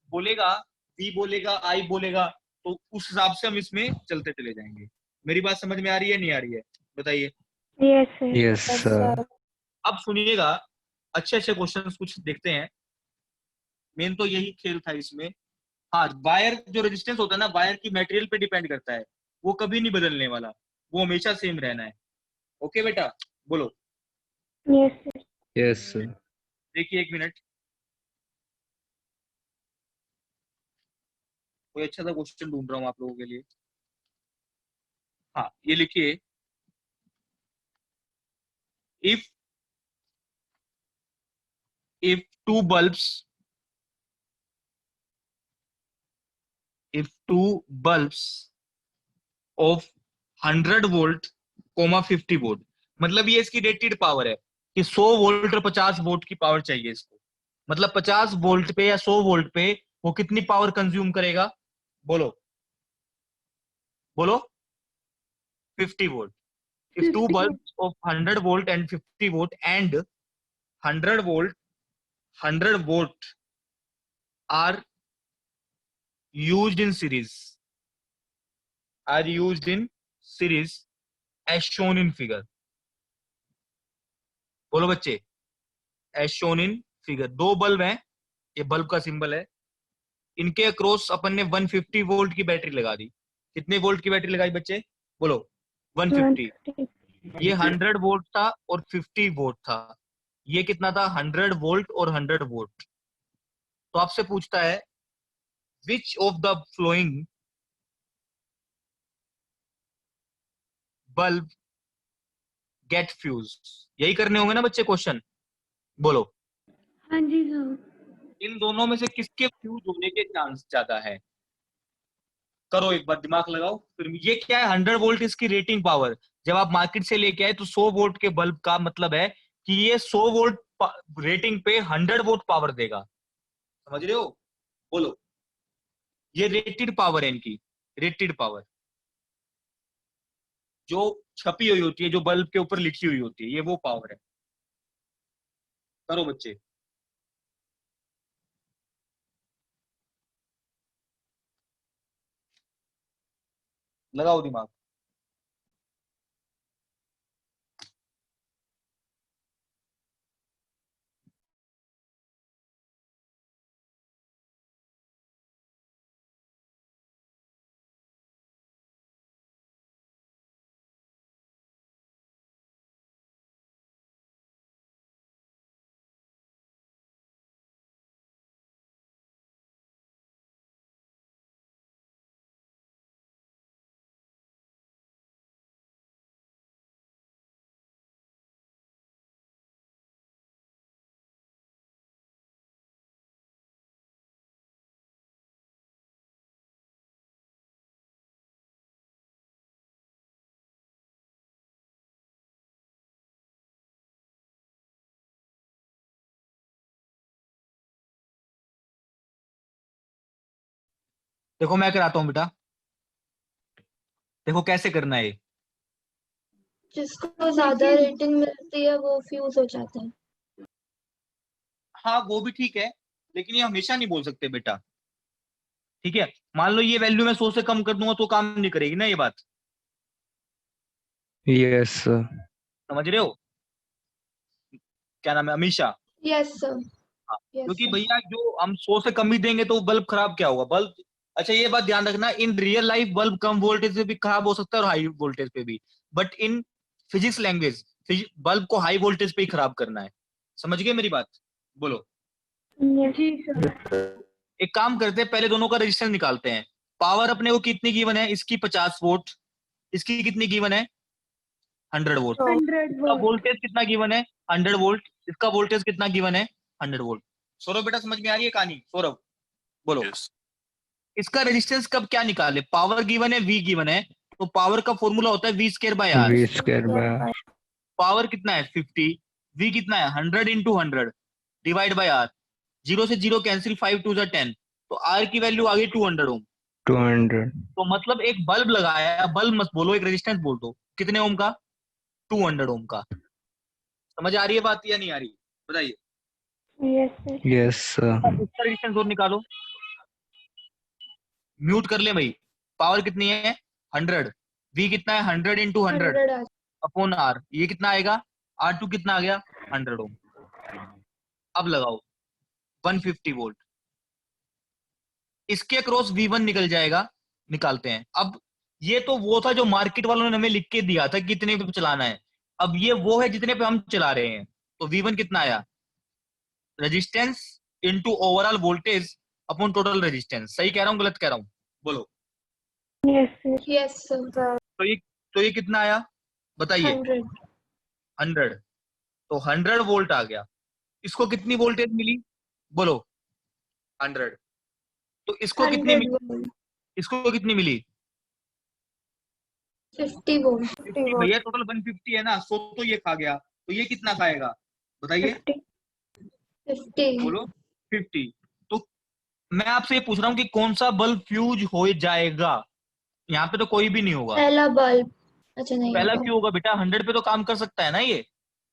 बोलेगा, वी बोलेगा, आई बोलेगा, तो उस हिसाब से हम इसमें चलते चले जाएंगे। मेरी बात समझ में आ रही है नहीं आ रही है, बताइए। Yes, sir. yes sir, अब सुनिएगा, अच्छे अच्छे क्वेश्चंस कुछ देखते हैं। मेन तो यही खेल था इसमें। हाँ, वायर जो रेजिस्टेंस होता है ना, वायर की मटेरियल पे डिपेंड करता है, वो कभी नहीं बदलने वाला, वो हमेशा सेम रहना है। ओके बेटा, बोलो। Yes, sir. yes sir, देखिए एक मिनट, कोई अच्छा सा क्वेश्चन ढूंढ रहा हूँ आप लोगों के लिए। हाँ, ये लिखिए, if if two bulbs if two bulbs of 100 volt 50 volt, मतलब ये इसकी रेटेड पावर है कि 100 वोल्ट और 50 वोल्ट की पावर चाहिए इसको। मतलब 50 वोल्ट पे या 100 वोल्ट पे वो कितनी पावर कंज्यूम करेगा, बोलो बोलो। 50 volt. if two 50 bulbs of 100 volt and 50 volt and 100 volt are used in series as shown in figure। बोलो बच्चे, as shown in figure। दो बल्ब हैं, ये बल्ब का सिंबल है, इनके अक्रॉस अपन ने 150 वोल्ट की बैटरी लगा दी। कितने वोल्ट की बैटरी लगाई बच्चे, बोलो 150। 150. ये 100 वोल्ट था और 50 वोल्ट था। ये कितना था, 100 वोल्ट और 100 वोल्ट। तो आपसे पूछता है which of the following bulb get fuse. यही करने होंगे ना बच्चे क्वेश्चन, बोलो। हाँ जी सर। इन दोनों में से किसके फ्यूज होने के चांस ज्यादा है? करो एक बार, दिमाग लगाओ। फिर ये क्या है, 100 वोल्ट इसकी रेटिंग पावर। जब आप मार्केट से लेके आए तो 100 वोल्ट के बल्ब का मतलब है कि ये 100 वोल्ट रेटिंग पे 100 वोल्ट पावर देगा। समझ रहे हो? बोलो, ये रेटेड पावर है इनकी, रेटेड पावर जो छपी हुई होती है, जो बल्ब के ऊपर लिखी हुई होती है, ये वो पावर है। करो बच्चे। लगाओ दिमाग। देखो मैं कराता हूँ बेटा, देखो कैसे करना है ये। जिसको ज्यादा रेटिंग मिलती है वो फ्यूज हो जाता है। हाँ वो भी ठीक है, लेकिन ये हमेशा नहीं बोल सकते बेटा। ठीक है, मान लो ये वैल्यू मैं 100 से कम कर दूंगा तो काम नहीं करेगी ना ये बात। Yes sir. समझ रहे हो? क्या नाम है, अमीशा? Yes sir. हाँ, यस क्योंकि सर। भैया जो हम 100 से कम ही देंगे तो बल्ब खराब क्या होगा, बल्ब। अच्छा ये बात ध्यान रखना, in real life bulb come voltage पे भी खराब हो सकता है और हाई वोल्टेज पे भी, but in physics language bulb को हाई वोल्टेज पे ही खराब करना है। समझ गए मेरी बात? बोलो। Yes. जी सर। एक काम करते हैं, पहले दोनों का रेजिस्टेंस निकालते हैं। पावर अपने को कितनी गिवन है, इसकी 50 वोल्ट, इसकी कितनी गिवन है, 100 वोल्ट। 100 इसका वोल्ट। वोल्टेज कितना गिवन है, 100 वोल्ट। इसका वोल्टेज कितना गिवन है, 100 वोल्ट। सौरभ बेटा समझ में आ रही है कहानी? सौरभ बोलो। यस इसका रेजिस्टेंस कब क्या निकाले, पावर गिवन है, वी गिवन है, तो पावर का फॉर्मूला होता है v square by r. V square by power कितना है 50, वी कितना है 100 into 100 divide by r. Zero से जीरो कैंसिल, 5 टू 10, तो आर की वैल्यू आ गई 200 ओम। 200। तो मतलब एक बल्ब लगाया, बल्ब मत बोलो, एक रेजिस्टेंस बोल दो, कितने ओम का, 200 ओम का। समझ आ रही है बात या नहीं आ रही, बताइए। Yes, sir. Yes sir. इसका रेजिस्टेंस और निकालो, म्यूट कर ले भाई। पावर कितनी है 100, वी कितना है 100 इंटू 100 100 अपॉन आर, ये कितना आएगा, R2 कितना आ गया 100 ओम। अब लगाओ 150 वोल्ट, इसके क्रॉस V1 निकल जाएगा, निकालते हैं। अब ये तो वो था जो मार्केट वालों ने हमें लिख के दिया था कितने पे चलाना है, अब ये वो है जितने पे हम चला रहे हैं। तो V1 कितना आया, resistance into overall voltage upon total resistance. सही कह रहा हूँ गलत कह रहा हूँ, बोलो। Yes, sir. Yes sir. तो ये कितना आया बताइए, 100 100। तो 100 वोल्ट आ गया। इसको कितनी वोल्टेज मिली, बोलो 100। तो इसको कितनी 100 मिली, वोल्ट। इसको कितनी मिली 50 वोल्ट। 50। भैया टोटल 150 है ना, 100 तो ये खा गया, तो ये कितना खाएगा बताइए, 50. 50 बोलो 50। तो मैं आपसे ये पूछ रहा हूँ कि कौन सा बल्ब फ्यूज हो जाएगा, यहाँ पे तो कोई भी नहीं होगा। पहला बल्ब। अच्छा नहीं पहला होगा। क्यों होगा बेटा, 100 पे तो काम कर सकता है ना ये,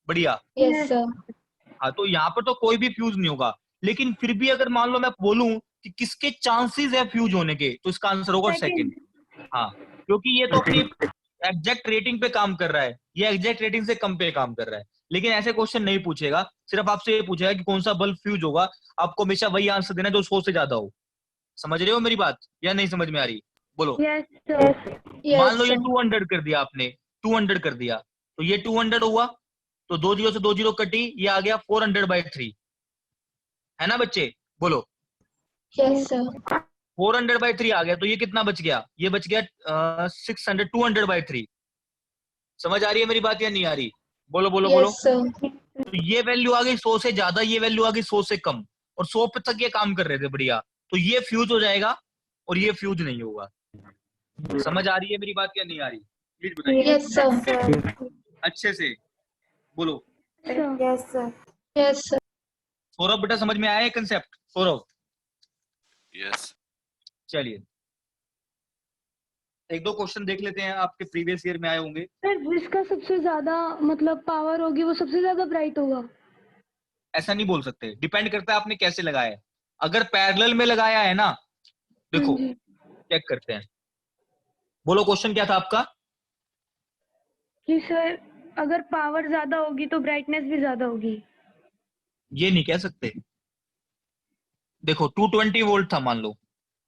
बढ़िया। Yes sir. हाँ तो यहाँ पर तो कोई भी फ्यूज नहीं होगा, लेकिन फिर भी अगर मान लो मैं बोलूं कि किसके चांसेस है फ्यूज होने के, तो इसका आंसर होगा सेकंड। हाँ, क्योंकि ये तो अपनी एग्जैक्ट रेटिंग पे काम कर रहा है, ये एग्जैक्ट रेटिंग से कम पे काम कर रहा है। लेकिन ऐसे क्वेश्चन नहीं पूछेगा, सिर्फ आपसे ये पूछेगा कि कौन सा बल्ब फ्यूज होगा, आपको हमेशा वही आंसर देना जो 100 से ज्यादा हो। समझ रहे हो मेरी बात या नहीं समझ में आ रही, बोलो। Yes sir. मान यस लो ये सर। 200 कर दिया आपने, 200 कर दिया, तो ये 200 हुआ, तो 2 जीरो से 2 जीरो कटी, ये आ गया 400/3, है ना बच्चे, बोलो। Yes sir. 400/3 आ गया, तो ये कितना बच गया, ये बच गया 600, 200/3। समझ आ रही है मेरी बात या नहीं आ रही, बोलो बोलो बोलो। Yes sir. तो ये वैल्यू आ गई 100 से ज्यादा, ये वैल्यू आ गई 100 से कम, और 100 पे तक ये काम कर रहे थे बढ़िया, तो ये फ्यूज हो जाएगा और ये फ्यूज नहीं होगा। समझ आ रही है मेरी बात या नहीं आ रही? प्लीज बताइए Yes, sir. अच्छे से बोलो। Yes, sir. Yes, sir. Saurabh बेटा समझ में आया है कंसेप्ट? सौरभ यस चलिए एक दो क्वेश्चन देख लेते हैं, आपके प्रीवियस ईयर में आए होंगे। सर जिसका सबसे ज्यादा मतलब पावर होगी वो सबसे ज्यादा ब्राइट होगा। ऐसा नहीं बोल सकते, डिपेंड करता है आपने कैसे लगाया है। अगर पैरेलल में लगाया है ना, देखो हाँ जी। चेक करते हैं। बोलो क्वेश्चन क्या था आपका? कि सर अगर पावर ज्यादा होगी तो ब्राइटनेस भी ज्यादा होगी। ये नहीं कह सकते। देखो 220 वोल्ट था मान लो,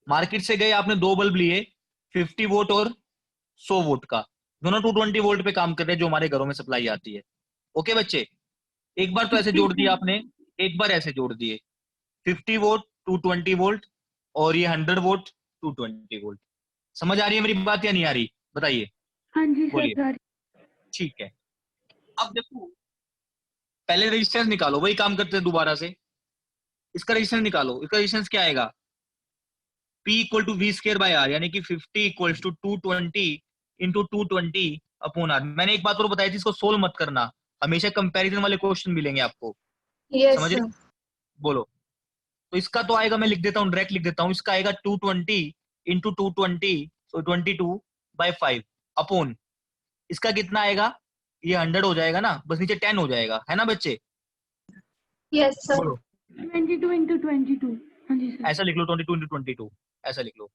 मार्केट से गए आपने दो बल्ब लिए 50 वोट और 100 वोट का, दोनों 220 वोल्ट पे काम कर रहे हैं जो हमारे घरों में सप्लाई आती है। ओके बच्चे, एक बार तो ऐसे जोड़ दिया आपने, एक बार ऐसे जोड़ दिए 50 वोट 220 वोल्ट और ये 100 वोट 220 वोल्ट। समझ आ रही है मेरी बात या नहीं आ रही? बताइए हाँ जी बोलिए। सर। ठीक है, अब देखो पहले रेजिस्टेंस निकालो, वही काम करते हैं दोबारा से। इसका रेजिस्टेंस निकालो, इसका रेजिस्टेंस क्या आएगा? P equal to v square by r, यानी कि 50 इक्वल्स टू 220 इंटू 220 अपॉन आर। मैंने एक बात और बताई थी, इसको सोल्व मत करना, हमेशा कंपैरिजन वाले क्वेश्चन मिलेंगे आपको। Yes, समझ sir. रहे? बोलो। तो इसका तो आएगा, मैं लिख देता हूँ डायरेक्ट लिख देता हूँ, इसका आएगा 220 इंटू 220 तो 22 बाय 5 अपॉन इसका कितना आएगा? ये 100 हो जाएगा ना, बस नीचे 10 हो जाएगा, है ना बच्चे? Yes, sir. बोलो 22 into 22। हाँ जी सर। ऐसा लिख लो 22 इंटू 22 ऐसा लिख लो।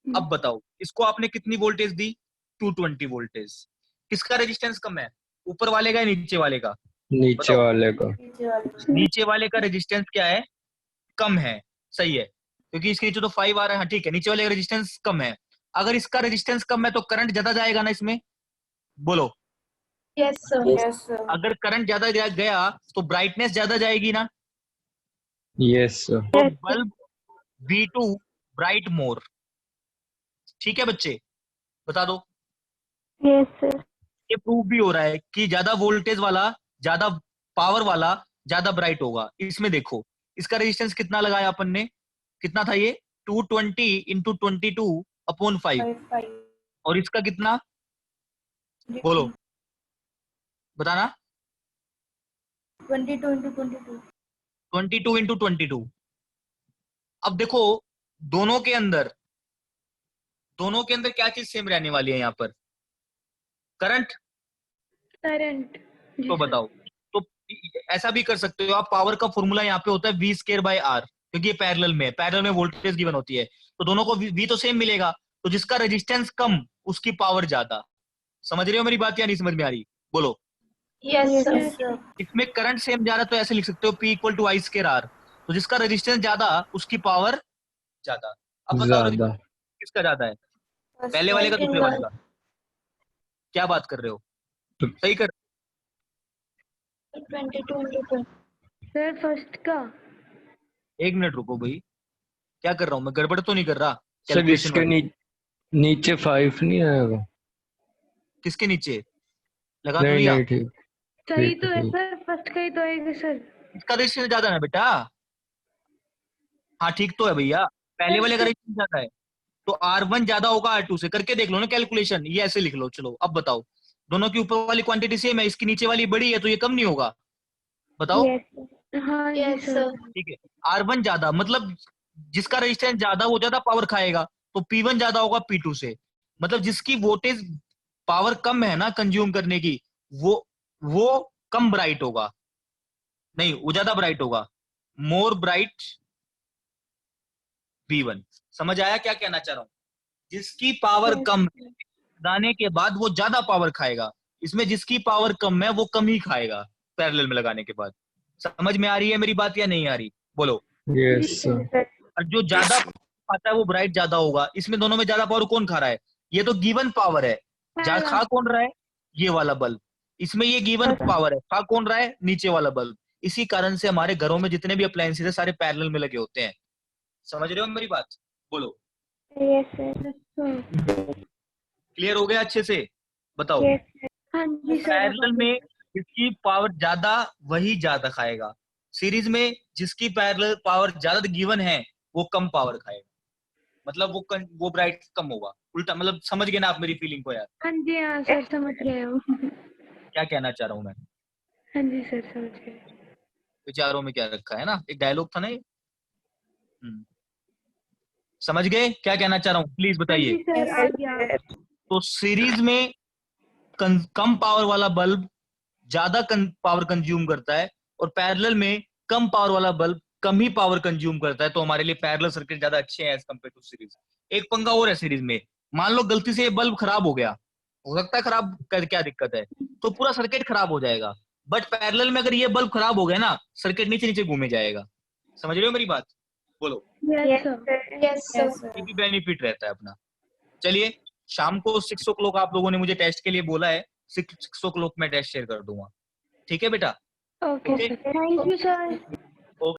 अब बताओ इसको आपने कितनी वोल्टेज दी? 220 वोल्टेज। किसका रेजिस्टेंस कम है, ऊपर वाले का या नीचे वाले का? नीचे बताओ। वाले का। नीचे वाले का रेजिस्टेंस क्या है? कम है, सही है, क्योंकि इसके नीचे तो 5 आ रहा है। हाँ ठीक है, नीचे वाले का रेजिस्टेंस कम है। अगर इसका रेजिस्टेंस कम है तो करंट ज्यादा जाएगा ना इसमें? बोलो। Yes, sir. Yes, sir. अगर करंट ज्यादा गया तो ब्राइटनेस ज्यादा जाएगी ना? Yes sir. तो बल्ब V2 ब्राइट मोर। ठीक है बच्चे, बता दो। Yes, sir. ये प्रूव भी हो रहा है कि ज्यादा वोल्टेज वाला, ज्यादा पावर वाला ज्यादा ब्राइट होगा। इसमें देखो इसका रेजिस्टेंस कितना लगाया अपन ने, कितना था ये? 220 इंटू 22 अपॉन 5 और इसका कितना? बोलो बताना। 22 into 22. 22 इंटू 22। अब देखो दोनों के अंदर क्या चीज सेम रहने वाली है यहाँ पर? करंट। करंट। तो बताओ, तो ऐसा भी कर सकते हो आप, पावर का फॉर्मूला यहाँ पे होता है वी स्क्वायर बाय आर, क्योंकि ये पैरेलल में है, पैरेलल में वोल्टेज गिवन होती है तो दोनों को वी तो सेम मिलेगा, तो जिसका रेजिस्टेंस कम उसकी पावर ज्यादा। समझ रहे हो मेरी बात या नहीं समझ में आ रही? बोलो। Yes, Yes, sir. sir. इसमें करंट सेम जा रहा है तो ऐसे लिख सकते हो P equal to I square r, तो जिसका रेजिस्टेंस ज्यादा उसकी पावर ज्यादा। अब बताओ ज्यादा। किसका ज्यादा है, पहले वाले का दूसरे वाले का? क्या बात कर रहे हो? सही कर। 22 into 20. सर फर्स्ट का। एक मिनट रुको भाई, क्या कर रहा हूँ मैं, गड़बड़ तो नहीं कर रहा? सर कैलकुलेशन इसके वाली। नीचे 5 नहीं आएगा? किसके नीचे लगा तो नहीं दिया? नहीं ठीक। सही ठीक तो है ठीक। सर, फर्स्ट का ही तो आएगा सर। इसका रेजिस्टेंस ज्यादा है बेटा। हाँ ठीक तो है भैया, पहले वाले का रेजिस्टेंस ज्यादा है तो R1 ज्यादा होगा R2 से, करके देख लो ना कैलकुलेशन, ये ऐसे लिख लो। चलो अब बताओ, दोनों की ऊपर वाली क्वांटिटी सेम है, इसकी नीचे वाली बड़ी है तो ये कम नहीं होगा? बताओ। Yes, sir. हाँ जी Yes, सर। sir. ठीक है, R1 ज्यादा मतलब जिसका रेजिस्टेंस ज्यादा वो ज्यादा पावर खाएगा, तो P1 ज्यादा होगा P2 से, मतलब जिसकी वोल्टेज पावर कम है ना कंज्यूम करने की, वो कम ब्राइट होगा, नहीं वो ज्यादा ब्राइट होगा, मोर ब्राइट V1। समझ आया क्या कहना चाह रहा हूं? जिसकी पावर कम है लगाने के बाद वो ज्यादा पावर खाएगा, इसमें जिसकी पावर कम है वो कम ही खाएगा पैरेलल में लगाने के बाद। समझ में आ रही है मेरी बात या नहीं आ रही? बोलो। Yes sir. Sir. और जो यस ज्यादा सर आता है वो ब्राइट ज्यादा होगा। इसमें दोनों में ज्यादा पावर कौन खा रहा है? ये तो गिवन पावर है, ज्यादा खा कौन रहा है? ये वाला बल्ब। इसमें ये गिवन पावर है, खा कौन रहा है? नीचे वाला बल्ब। इसी कारण से हमारे घरों में जितने भी अप्लायंसेस है सारे पैरेलल में लगे होते हैं। समझ रहे हो मेरी बात? बोलो। Yes, sir. क्लियर हो गया अच्छे से? बताओ। Yes, sir. हाँ जी सर। पैरेलल में जिसकी पावर ज्यादा वही ज्यादा खाएगा, सीरीज में जिसकी पैरेलल पावर ज्यादा गिवन है वो कम पावर खाएगा, मतलब वो ब्राइट कम होगा। उल्टा, मतलब समझ गए ना आप मेरी फीलिंग को यार, हाँ जी हाँ सर समझ रहे हो। क्या कहना चाह रहा हूँ मैं? हाँ जी सर समझ गए। विचारों में क्या रखा है ना, एक डायलॉग था ना ये। समझ गए क्या कहना चाह रहा हूँ? प्लीज हाँ बताइए। जी सर आ गया। तो सीरीज में कम पावर वाला बल्ब ज्यादा पावर कंज्यूम करता है, और पैरेलल में कम पावर वाला बल्ब कम ही पावर कंज्यूम करता है। तो हमारे लिए पैरेलल सर्किट ज्यादा अच्छे हैं एज कम्पेयर टू सीरीज। एक पंगा और है सीरीज में, मान लो गलती से ये बल्ब खराब हो गया, हो सकता है खराब क्या दिक्कत है, तो पूरा सर्किट खराब हो जाएगा। बट पैरेलल में अगर ये बल्ब खराब हो गया ना, सर्किट नीचे नीचे घूमे जाएगा। समझ रहे हो मेरी बात? बोलो, यस सर। Yes sir. ये भी बेनिफिट रहता है अपना। चलिए, शाम को 6 o'clock आप लोगों ने मुझे टेस्ट के लिए बोला है, 6 o'clock मैं टेस्ट शेयर कर दूंगा। ठीक है बेटा? Okay okay. Sir, thank you sir.